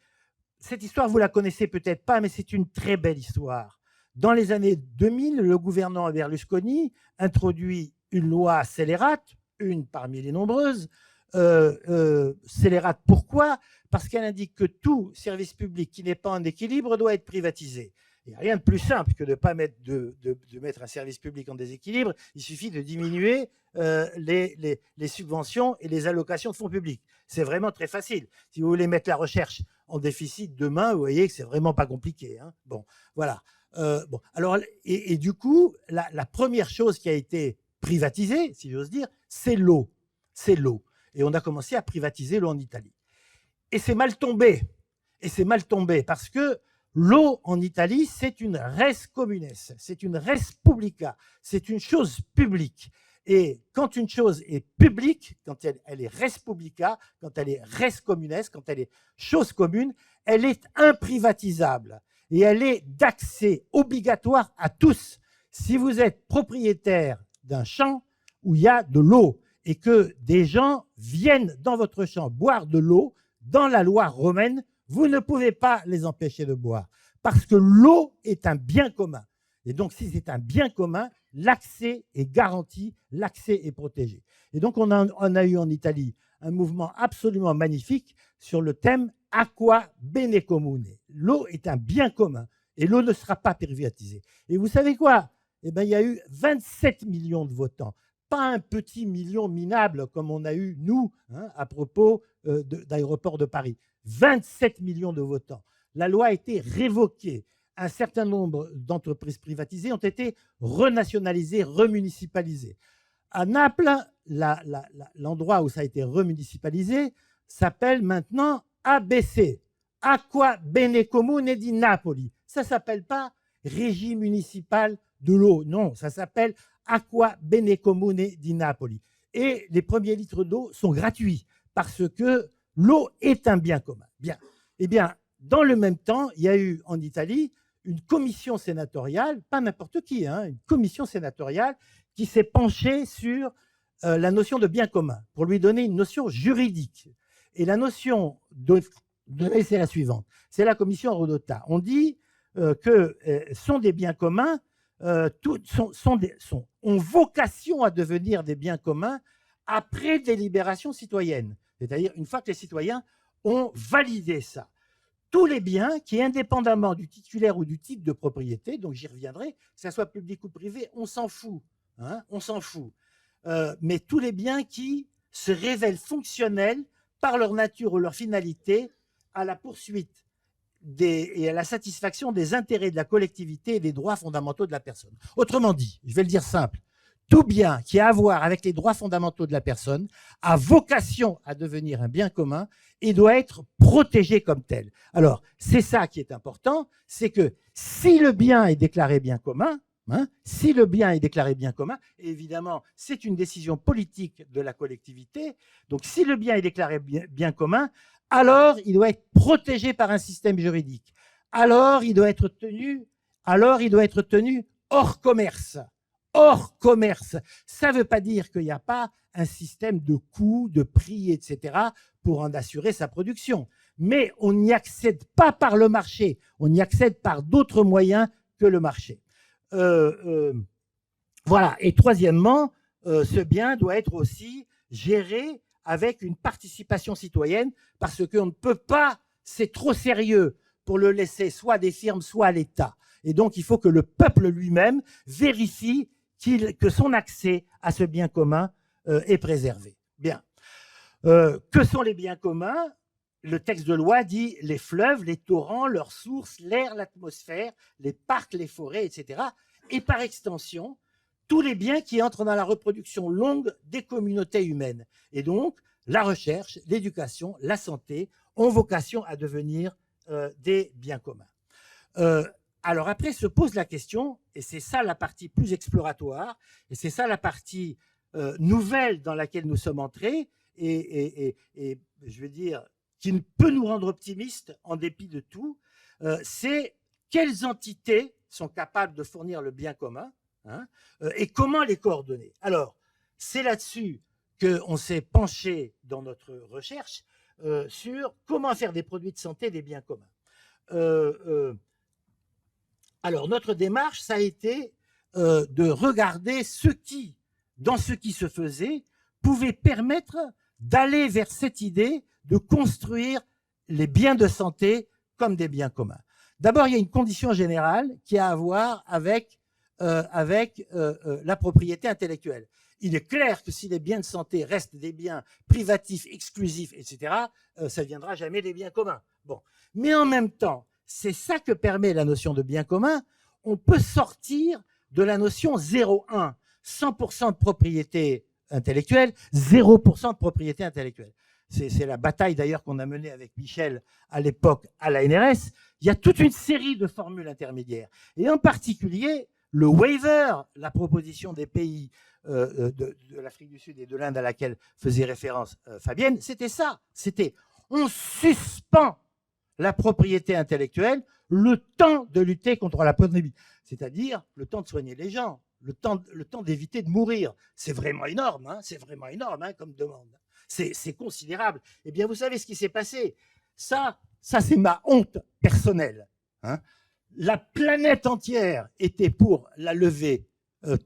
Cette histoire, vous la connaissez peut-être pas, mais c'est une très belle histoire. Dans les années 2000, le gouvernement Berlusconi introduit une loi scélérate, une parmi les nombreuses. Scélérate, pourquoi? Parce qu'elle indique que tout service public qui n'est pas en équilibre doit être privatisé. Il n'y a rien de plus simple que de ne pas mettre un service public en déséquilibre. Il suffit de diminuer les subventions et les allocations de fonds publics. C'est vraiment très facile. Si vous voulez mettre la recherche en déficit demain, vous voyez que c'est vraiment pas compliqué, hein. Bon, voilà. Alors, et du coup, la première chose qui a été privatisée, si j'ose dire, c'est l'eau. C'est l'eau. Et on a commencé à privatiser l'eau en Italie. Et c'est mal tombé. Et c'est mal tombé parce que l'eau en Italie, c'est une res communes, c'est une res publica, c'est une chose publique. Et quand une chose est publique, quand elle est res publica, quand elle est res communes, quand elle est chose commune, elle est imprivatisable et elle est d'accès obligatoire à tous. Si vous êtes propriétaire d'un champ où il y a de l'eau et que des gens viennent dans votre champ boire de l'eau, dans la loi romaine, vous ne pouvez pas les empêcher de boire parce que l'eau est un bien commun. Et donc, si c'est un bien commun, l'accès est garanti, l'accès est protégé. Et donc, on a eu en Italie un mouvement absolument magnifique sur le thème « Aqua bene comune ». L'eau est un bien commun et l'eau ne sera pas privatisée. Et vous savez quoi? Eh bien, il y a eu 27 millions de votants. Pas un petit million minable comme on a eu, nous, hein, à propos d'aéroport de Paris. 27 millions de votants. La loi a été révoquée. Un certain nombre d'entreprises privatisées ont été renationalisées, remunicipalisées. À Naples, l'endroit où ça a été remunicipalisé s'appelle maintenant ABC, Acqua Bene Comune di Napoli. Ça ne s'appelle pas Régie municipale de l'eau, non, ça s'appelle Acqua Bene Comune di Napoli. Et les premiers litres d'eau sont gratuits parce que l'eau est un bien commun. Bien. Eh bien, dans le même temps, il y a eu en Italie une commission sénatoriale, pas n'importe qui, hein, une commission sénatoriale qui s'est penchée sur la notion de bien commun pour lui donner une notion juridique. Et la notion c'est la suivante. C'est la commission Rodotà. On dit que sont des biens communs, ont vocation à devenir des biens communs après délibération citoyenne. C'est-à-dire une fois que les citoyens ont validé ça. Tous les biens qui, indépendamment du titulaire ou du type de propriété, donc j'y reviendrai, que ce soit public ou privé, on s'en fout. Hein, on s'en fout. Mais tous les biens qui se révèlent fonctionnels par leur nature ou leur finalité à la poursuite et à la satisfaction des intérêts de la collectivité et des droits fondamentaux de la personne. Autrement dit, je vais le dire simple, tout bien qui a à voir avec les droits fondamentaux de la personne a vocation à devenir un bien commun et doit être protégé comme tel. Alors, c'est ça qui est important, c'est que si le bien est déclaré bien commun, si le bien est déclaré bien commun, et évidemment, c'est une décision politique de la collectivité, donc si le bien est déclaré bien commun, alors il doit être protégé par un système juridique. Alors il doit être tenu hors commerce. Hors commerce. Ça ne veut pas dire qu'il n'y a pas un système de coûts, de prix, etc. pour en assurer sa production. Mais on n'y accède pas par le marché, on y accède par d'autres moyens que le marché. Voilà. Et troisièmement, ce bien doit être aussi géré avec une participation citoyenne parce qu'on ne peut pas, c'est trop sérieux pour le laisser soit à des firmes, soit à l'État. Et donc, il faut que le peuple lui-même vérifie que son accès à ce bien commun est préservé. Bien. Que sont les biens communs? Le texte de loi dit les fleuves, les torrents, leurs sources, l'air, l'atmosphère, les parcs, les forêts, etc. Et par extension, tous les biens qui entrent dans la reproduction longue des communautés humaines. Et donc, la recherche, l'éducation, la santé ont vocation à devenir des biens communs. Alors après se pose la question, et c'est ça la partie plus exploratoire, et c'est ça la partie nouvelle dans laquelle nous sommes entrés, et je veux dire, qui peut nous rendre optimistes en dépit de tout, c'est quelles entités sont capables de fournir le bien commun, hein, et comment les coordonner. Alors, c'est là-dessus qu'on s'est penché dans notre recherche sur comment faire des produits de santé des biens communs. Alors, notre démarche, ça a été de regarder dans ce qui se faisait, pouvait permettre d'aller vers cette idée de construire les biens de santé comme des biens communs. D'abord, il y a une condition générale qui a à voir avec la propriété intellectuelle. Il est clair que si les biens de santé restent des biens privatifs, exclusifs, etc., ça ne deviendra jamais des biens communs. Bon. Mais en même temps, c'est ça que permet la notion de bien commun. On peut sortir de la notion 0,1, 100% de propriété intellectuelle, 0% de propriété intellectuelle. C'est la bataille d'ailleurs qu'on a menée avec Michel à l'époque à la NRS. Il y a toute une série de formules intermédiaires. Et en particulier, le waiver, la proposition des pays de l'Afrique du Sud et de l'Inde à laquelle faisait référence Fabienne, c'était ça. C'était on suspend la propriété intellectuelle le temps de lutter contre la pandémie. C'est-à-dire le temps de soigner les gens, le temps d'éviter de mourir. C'est vraiment énorme, hein, c'est vraiment énorme hein, comme demande. C'est considérable. Eh bien, vous savez ce qui s'est passé. Ça c'est ma honte personnelle. Hein. La planète entière était pour la levée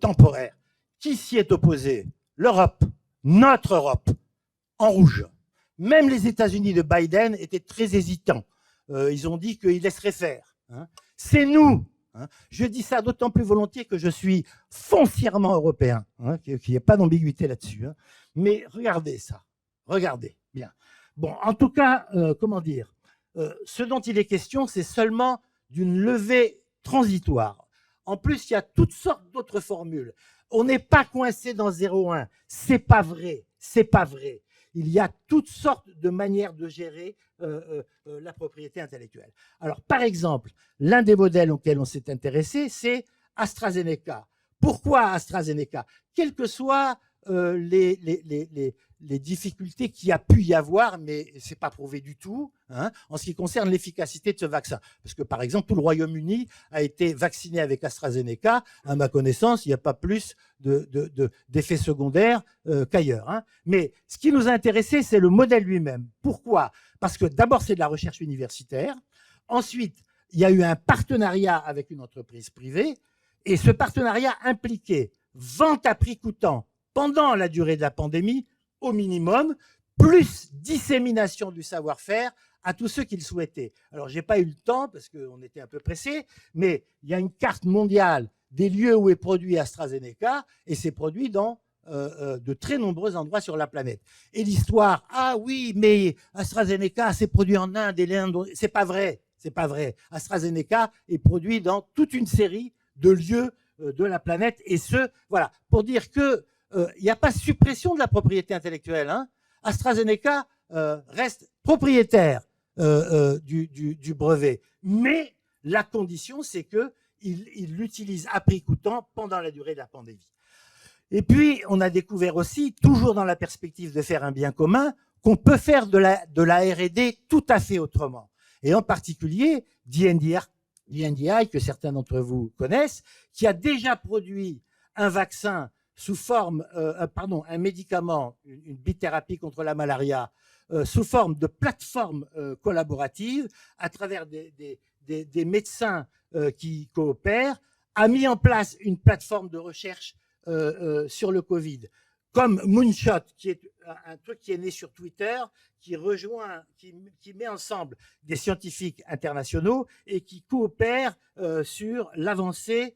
temporaire. Qui s'y est opposé? L'Europe, notre Europe, en rouge. Même les États-Unis de Biden étaient très hésitants. Ils ont dit qu'ils laisseraient faire. Hein. C'est nous. Hein. Je dis ça d'autant plus volontiers que je suis foncièrement européen, hein, qu'il n'y ait pas d'ambiguïté là-dessus. Hein. Mais regardez ça. Regardez. Bien. Bon, en tout cas, comment dire, ce dont il est question, c'est seulement d'une levée transitoire. En plus, il y a toutes sortes d'autres formules. On n'est pas coincé dans 0,1. C'est pas vrai. C'est pas vrai. Il y a toutes sortes de manières de gérer la propriété intellectuelle. Alors, par exemple, l'un des modèles auxquels on s'est intéressé, c'est AstraZeneca. Pourquoi AstraZeneca? Quelles que soient les difficultés qu'il y a pu y avoir, mais ce n'est pas prouvé du tout, hein, en ce qui concerne l'efficacité de ce vaccin. Parce que, par exemple, tout le Royaume-Uni a été vacciné avec AstraZeneca. À ma connaissance, il n'y a pas plus d'effets secondaires qu'ailleurs. Hein. Mais ce qui nous a intéressé, c'est le modèle lui-même. Pourquoi? Parce que d'abord, c'est de la recherche universitaire. Ensuite, il y a eu un partenariat avec une entreprise privée. Et ce partenariat impliquait vente à prix coûtant pendant la durée de la pandémie, au minimum, plus dissémination du savoir-faire à tous ceux qui le souhaitaient. Alors, je n'ai pas eu le temps parce qu'on était un peu pressé, mais il y a une carte mondiale des lieux où est produit AstraZeneca et c'est produit dans de très nombreux endroits sur la planète. Et l'histoire, ah oui, mais AstraZeneca, c'est produit en Inde et l'Inde, c'est pas vrai, c'est pas vrai. AstraZeneca est produit dans toute une série de lieux de la planète et voilà, pour dire que il n'y a pas suppression de la propriété intellectuelle. Hein. AstraZeneca reste propriétaire du brevet, mais la condition, c'est qu'il l'utilise à prix coûtant pendant la durée de la pandémie. Et puis, on a découvert aussi, toujours dans la perspective de faire un bien commun, qu'on peut faire de la R&D tout à fait autrement. Et en particulier, DNDi, que certains d'entre vous connaissent, qui a déjà produit un vaccin sous forme, un médicament, une bithérapie contre la malaria, sous forme de plateforme collaborative à travers des médecins qui coopèrent, a mis en place une plateforme de recherche sur le Covid, comme Moonshot, qui est un truc qui est né sur Twitter, qui met ensemble des scientifiques internationaux et qui coopèrent sur l'avancée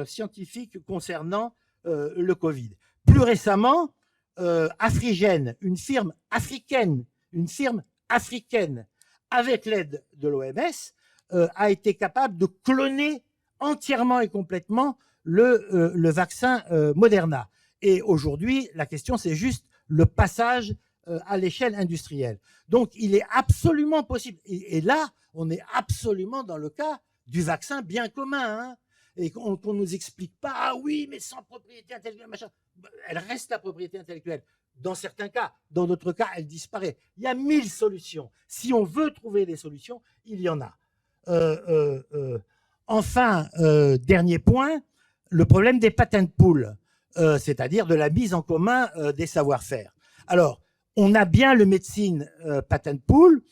scientifique concernant le Covid. Plus récemment, Afrigène, une firme africaine, avec l'aide de l'OMS, a été capable de cloner entièrement et complètement le vaccin Moderna. Et aujourd'hui, la question, c'est juste le passage à l'échelle industrielle. Donc, il est absolument possible. Et là, on est absolument dans le cas du vaccin bien commun. Hein, et qu'on ne nous explique pas, ah oui, mais sans propriété intellectuelle, machin. Elle reste la propriété intellectuelle. Dans certains cas, dans d'autres cas, elle disparaît. Il y a 1000 solutions. Si on veut trouver des solutions, il y en a. Enfin, dernier point, le problème des patent pools, c'est-à-dire de la mise en commun des savoir-faire. Alors, on a bien le médecine patent pool,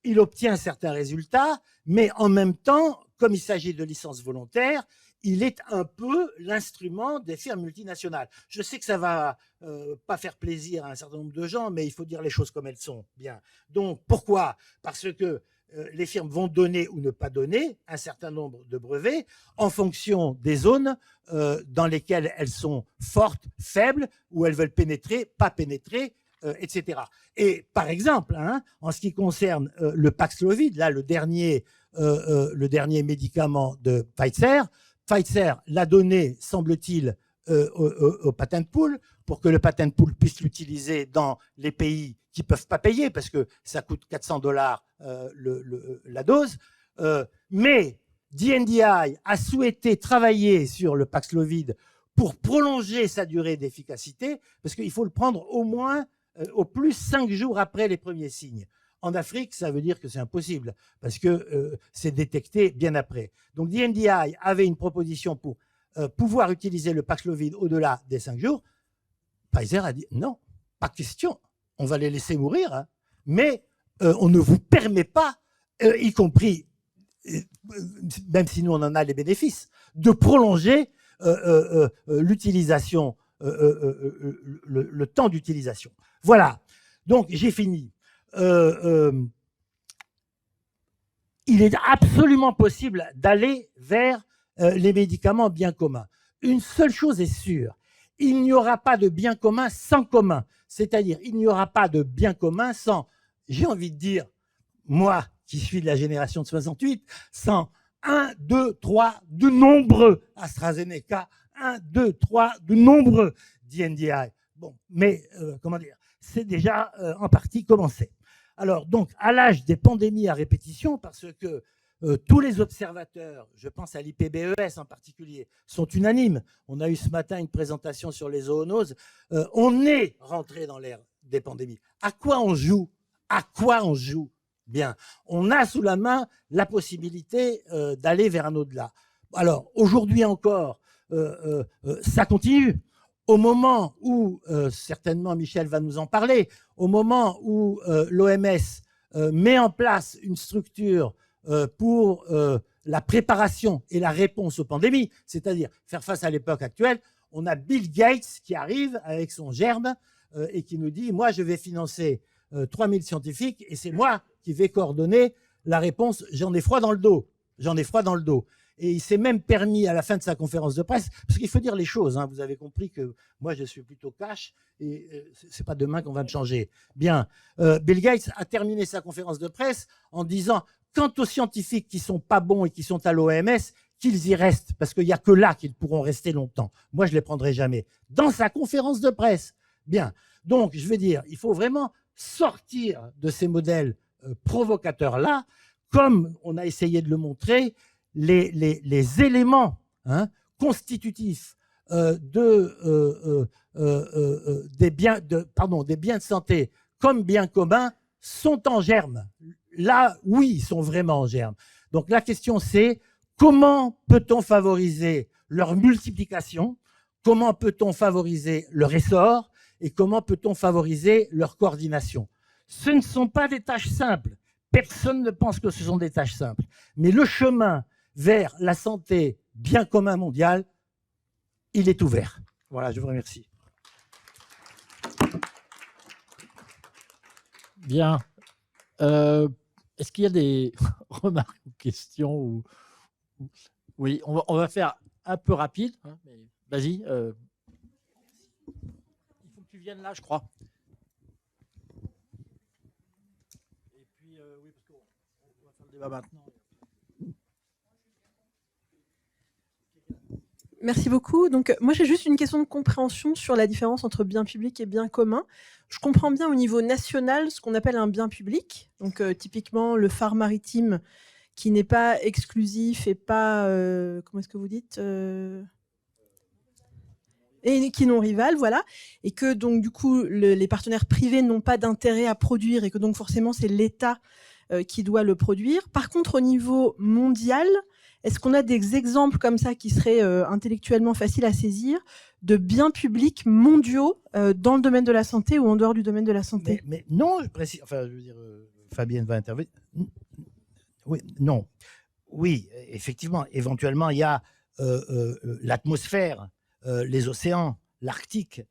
il obtient certains résultats, mais en même temps, comme il s'agit de licences volontaires, il est un peu l'instrument des firmes multinationales. Je sais que ça va pas faire plaisir à un certain nombre de gens, mais il faut dire les choses comme elles sont. Bien. Donc, pourquoi ? Parce que les firmes vont donner ou ne pas donner un certain nombre de brevets en fonction des zones dans lesquelles elles sont fortes, faibles, où elles veulent pénétrer, pas pénétrer, etc. Et par exemple, hein, en ce qui concerne le Paxlovid, là, le dernier médicament de Pfizer, Pfizer l'a donné, semble-t-il, au patent pool pour que le patent pool puisse l'utiliser dans les pays qui ne peuvent pas payer parce que ça coûte $400 la dose. Mais DNDi a souhaité travailler sur le Paxlovid pour prolonger sa durée d'efficacité parce qu'il faut le prendre au moins au plus 5 jours après les premiers signes. En Afrique, ça veut dire que c'est impossible parce que c'est détecté bien après. Donc, DNDi avait une proposition pour pouvoir utiliser le Paxlovid au-delà des 5 jours. Pfizer a dit non, pas question. On va les laisser mourir, hein, mais on ne vous permet pas, y compris, même si nous on en a les bénéfices, de prolonger l'utilisation, le temps d'utilisation. Voilà. Donc, j'ai fini. Il est absolument possible d'aller vers les médicaments bien communs. Une seule chose est sûre, il n'y aura pas de bien commun sans commun. C'est-à-dire, il n'y aura pas de bien commun sans, j'ai envie de dire, moi qui suis de la génération de 68, sans 1, 2, 3, de nombreux AstraZeneca, 1, 2, 3, de nombreux DNDi. Bon, mais comment dire, c'est déjà en partie commencé. Alors, donc, à l'âge des pandémies à répétition, parce que tous les observateurs, je pense à l'IPBES en particulier, sont unanimes. On a eu ce matin une présentation sur les zoonoses. On est rentré dans l'ère des pandémies. À quoi on joue ? À quoi on joue ? Bien, on a sous la main la possibilité d'aller vers un au-delà. Alors, aujourd'hui encore, ça continue. Au moment où, certainement Michel va nous en parler, au moment où l'OMS met en place une structure pour la préparation et la réponse aux pandémies, c'est-à-dire faire face à l'époque actuelle, on a Bill Gates qui arrive avec son germe et qui nous dit « Moi, je vais financer 3000 scientifiques et c'est moi qui vais coordonner la réponse. J'en ai froid dans le dos. J'en ai froid dans le dos. » Et il s'est même permis à la fin de sa conférence de presse, parce qu'il faut dire les choses, hein, vous avez compris que moi je suis plutôt cash et c'est pas demain qu'on va me changer. Bien, Bill Gates a terminé sa conférence de presse en disant quant aux scientifiques qui sont pas bons et qui sont à l'OMS, qu'ils y restent, parce qu'il n'y a que là qu'ils pourront rester longtemps. Moi je les prendrai jamais. Dans sa conférence de presse. Bien, donc je veux dire, il faut vraiment sortir de ces modèles provocateurs-là, comme on a essayé de le montrer, les éléments constitutifs des biens de santé comme biens communs sont en germe. Là, oui, ils sont vraiment en germe. Donc la question, c'est comment peut-on favoriser leur multiplication, comment peut-on favoriser leur essor et comment peut-on favoriser leur coordination. Ce ne sont pas des tâches simples. Personne ne pense que ce sont des tâches simples. Mais le chemin vers la santé bien commun mondial, il est ouvert. Voilà, je vous remercie. Bien. Est-ce qu'il y a des remarques ou questions ou... Oui, on va faire un peu rapide. Hein, mais vas-y. Il faut que tu viennent là, je crois. Et puis, oui, parce qu'on va faire le débat maintenant. Merci beaucoup. Donc, moi, j'ai juste une question de compréhension sur la différence entre bien public et bien commun. Je comprends bien au niveau national ce qu'on appelle un bien public. Donc, typiquement, le phare maritime qui n'est pas exclusif et pas, comment est-ce que vous dites et qui non rival, voilà. Et que donc, du coup, les partenaires privés n'ont pas d'intérêt à produire et que donc, forcément, c'est l'État qui doit le produire. Par contre, au niveau mondial, est-ce qu'on a des exemples comme ça qui seraient intellectuellement faciles à saisir de biens publics mondiaux dans le domaine de la santé ou en dehors du domaine de la santé? Mais non, je précise, enfin, je veux dire, Fabienne va intervenir. Oui, non. Oui, effectivement, éventuellement, il y a l'atmosphère, les océans, l'Arctique,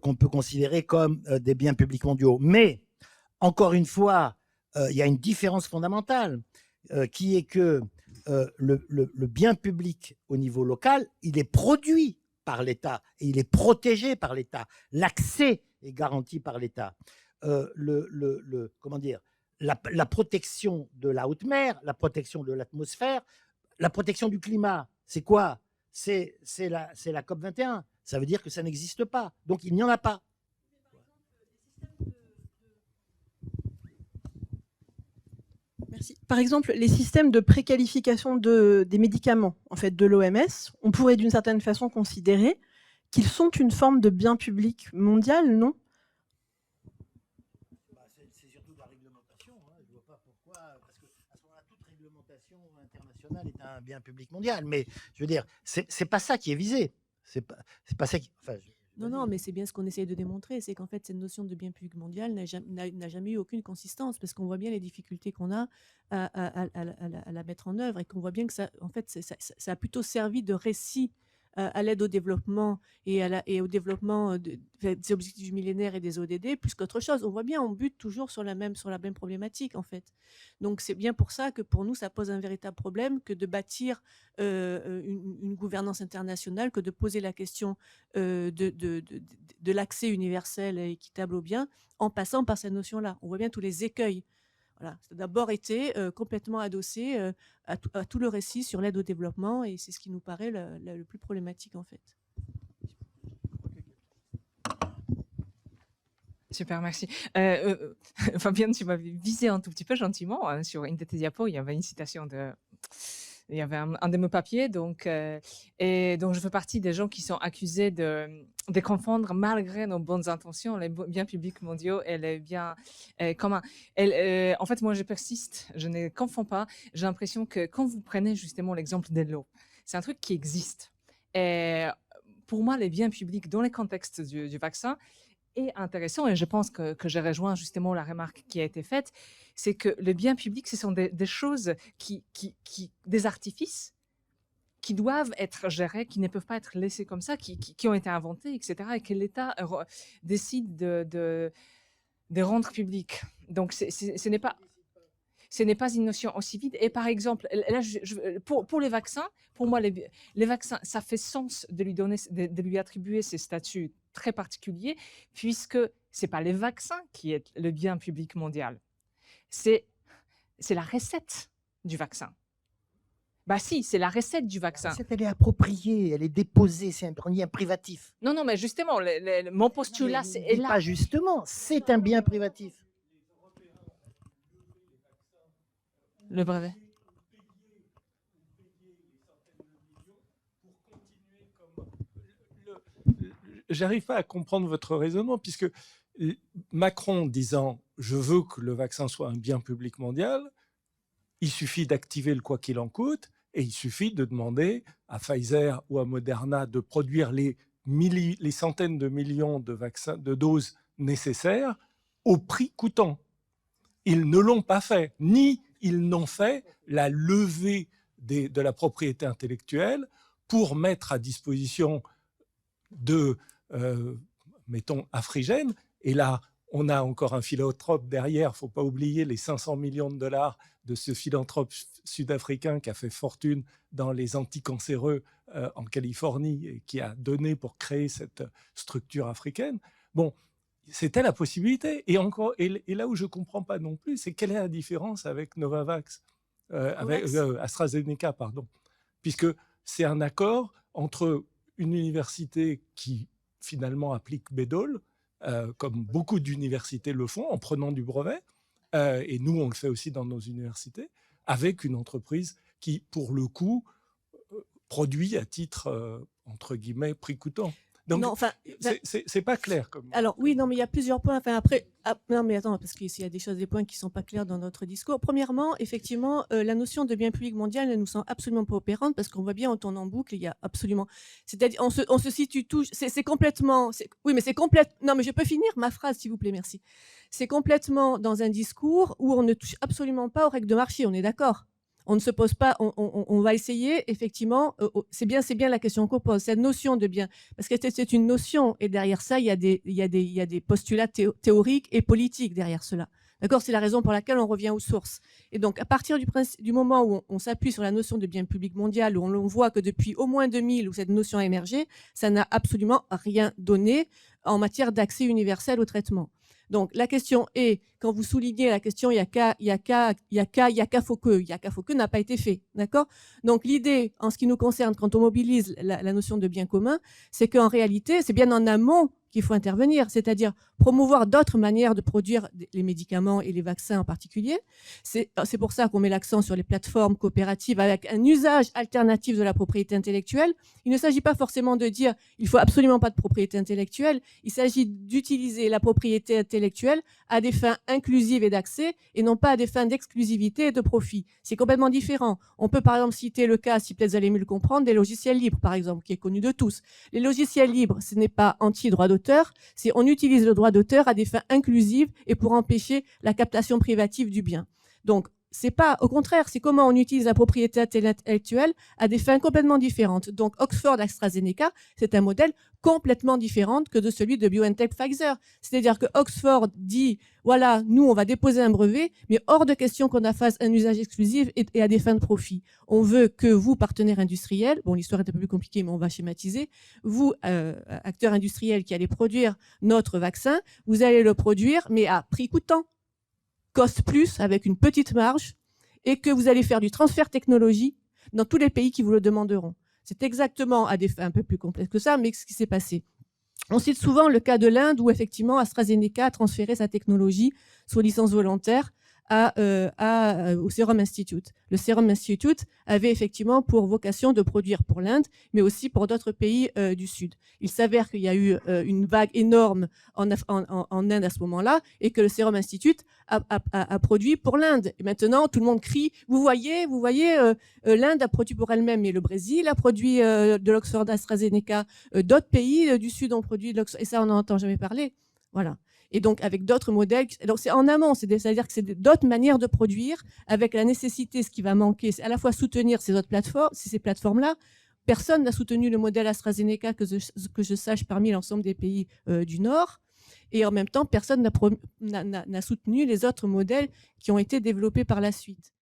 qu'on peut considérer comme des biens publics mondiaux. Mais, encore une fois, il y a une différence fondamentale qui est que le bien public au niveau local, il est produit par l'État et il est protégé par l'État. L'accès est garanti par l'État. Comment dire, la protection de la haute mer, la protection de l'atmosphère, la protection du climat, c'est quoi? C'est la COP21. Ça veut dire que ça n'existe pas. Donc, il n'y en a pas. Merci. Par exemple, les systèmes de préqualification des médicaments, en fait, de l'OMS, on pourrait d'une certaine façon considérer qu'ils sont une forme de bien public mondial, non? C'est surtout de la réglementation. Je ne vois pas pourquoi, parce qu'à ce moment-là, toute réglementation internationale est un bien public mondial. Mais je veux dire, c'est pas ça qui est visé. C'est pas ça qui. Enfin, Non, mais c'est bien ce qu'on essaye de démontrer, c'est qu'en fait, cette notion de bien public mondial n'a jamais eu aucune consistance, parce qu'on voit bien les difficultés qu'on a à la mettre en œuvre, et qu'on voit bien que ça, en fait, ça a plutôt servi de récit à l'aide au développement et au développement des objectifs du millénaire et des ODD, plus qu'autre chose. On voit bien, on bute toujours sur la même problématique, en fait. Donc, c'est bien pour ça que pour nous, ça pose un véritable problème que de bâtir une gouvernance internationale, que de poser la question de l'accès universel et équitable aux biens en passant par cette notion-là. On voit bien tous les écueils. Voilà. Ça a d'abord été complètement adossé à tout le récit sur l'aide au développement, et c'est ce qui nous paraît le plus problématique, en fait. Super, merci. Fabienne, tu m'avais visé un tout petit peu gentiment sur une de tes diapos. Il y avait une citation il y avait un de mes papiers, et donc je fais partie des gens qui sont accusés de confondre, malgré nos bonnes intentions, les biens publics mondiaux et les biens communs. En fait, moi, je persiste, je ne confonds pas. J'ai l'impression que quand vous prenez justement l'exemple de l'eau, c'est un truc qui existe. Et pour moi, les biens publics dans le contexte du vaccin est intéressant, et je pense que j'ai rejoint justement la remarque qui a été faite, c'est que le bien public, ce sont des choses des artifices qui doivent être gérés, qui ne peuvent pas être laissés comme ça, qui ont été inventés, etc., et que l'État décide de rendre public. Donc, ce n'est pas une notion aussi vide. Et par exemple, là, pour les vaccins, pour moi, les vaccins, ça fait sens de lui attribuer ces statuts très particuliers, puisque ce n'est pas les vaccins qui est le bien public mondial. C'est la recette du vaccin. Bah si, c'est la recette du vaccin. La recette, elle est appropriée, elle est déposée, c'est un bien privatif. Non, mais justement, mon postulat, c'est là. Pas justement, c'est un bien privatif. Le brevet. J'arrive pas à comprendre votre raisonnement, puisque Macron disant « je veux que le vaccin soit un bien public mondial », il suffit d'activer le quoi qu'il en coûte, et il suffit de demander à Pfizer ou à Moderna de produire les centaines de millions de doses nécessaires au prix coûtant. Ils ne l'ont pas fait, ni ils n'ont fait la levée de la propriété intellectuelle pour mettre à disposition de, mettons, Afrigène. Et là, on a encore un philanthrope derrière. Il ne faut pas oublier les 500 millions de dollars de ce philanthrope sud-africain qui a fait fortune dans les anticancéreux en Californie et qui a donné pour créer cette structure africaine. Bon, c'était la possibilité. Et là où je ne comprends pas non plus, c'est quelle est la différence avec Novavax, avec AstraZeneca, pardon, puisque c'est un accord entre une université qui finalement applique Bédol, comme beaucoup d'universités le font en prenant du brevet, et nous on le fait aussi dans nos universités, avec une entreprise qui, pour le coup, produit à titre, entre guillemets, prix coûtant. Donc, Non, enfin, c'est pas clair. alors oui, non, mais il y a plusieurs points. Enfin, après, non, mais attends, parce qu'il y a des points qui sont pas clairs dans notre discours. Premièrement, effectivement, la notion de bien public mondial ne nous semble absolument pas opérante parce qu'on voit bien, on tourne en boucle. Il y a absolument, c'est-à-dire, on se situe tout. C'est complètement. Oui, mais c'est complètement. Non, mais je peux finir ma phrase, s'il vous plaît, merci. C'est complètement dans un discours où on ne touche absolument pas aux règles de marché. On est d'accord. On ne se pose pas, on va essayer, effectivement, c'est bien la question qu'on pose, cette notion de bien, parce que c'est une notion, et derrière ça, il y a des postulats théoriques et politiques derrière cela. D'accord, c'est la raison pour laquelle on revient aux sources. Et donc, à partir du moment où on s'appuie sur la notion de bien public mondial, où on voit que depuis au moins 2000, où cette notion a émergé, ça n'a absolument rien donné en matière d'accès universel au traitement. Donc, la question est, quand vous soulignez la question, il y a qu'à faut que n'a pas été fait, d'accord? Donc, l'idée, en ce qui nous concerne, quand on mobilise la notion de bien commun, c'est qu'en réalité, c'est bien en amont qu'il faut intervenir, c'est-à-dire promouvoir d'autres manières de produire les médicaments et les vaccins en particulier. C'est pour ça qu'on met l'accent sur les plateformes coopératives avec un usage alternatif de la propriété intellectuelle. Il ne s'agit pas forcément de dire il faut absolument pas de propriété intellectuelle, il s'agit d'utiliser la propriété intellectuelle à des fins inclusives et d'accès et non pas à des fins d'exclusivité et de profit. C'est complètement différent. On peut par exemple citer le cas, si peut-être vous allez mieux le comprendre, des logiciels libres par exemple, qui est connu de tous. Les logiciels libres, ce n'est pas anti-droit d'auteur, c'est on utilise le droit d'auteur à des fins inclusives et pour empêcher la captation privative du bien. Donc, c'est pas, au contraire, c'est comment on utilise la propriété intellectuelle à des fins complètement différentes. Donc, Oxford AstraZeneca, c'est un modèle complètement différent que de celui de BioNTech Pfizer. C'est-à-dire que Oxford dit, voilà, nous, on va déposer un brevet, mais hors de question qu'on en fasse un usage exclusif et à des fins de profit. On veut que vous, partenaires industriels, bon, l'histoire est un peu plus compliquée, mais on va schématiser, vous, acteurs industriels qui allez produire notre vaccin, vous allez le produire, mais à prix coûtant. Coste plus, avec une petite marge, et que vous allez faire du transfert technologie dans tous les pays qui vous le demanderont. C'est exactement, à des fins un peu plus complexes que ça, mais ce qui s'est passé. On cite souvent le cas de l'Inde où effectivement AstraZeneca a transféré sa technologie sous licence volontaire au Serum Institute. Le Serum Institute avait effectivement pour vocation de produire pour l'Inde, mais aussi pour d'autres pays du Sud. Il s'avère qu'il y a eu une vague énorme en Inde à ce moment-là et que le Serum Institute a produit pour l'Inde. Et maintenant, tout le monde crie, vous voyez, l'Inde a produit pour elle-même, mais le Brésil a produit de l'Oxford AstraZeneca, d'autres pays du Sud ont produit de l'Oxford, et ça, on n'en entend jamais parler. Voilà. Et donc, avec d'autres modèles, donc c'est en amont, c'est-à-dire que c'est d'autres manières de produire, avec la nécessité, ce qui va manquer, c'est à la fois soutenir ces autres plateformes, ces plateformes-là. Personne n'a soutenu le modèle AstraZeneca que je sache parmi l'ensemble des pays du Nord. Et en même temps, personne n'a soutenu les autres modèles qui ont été développés par la suite.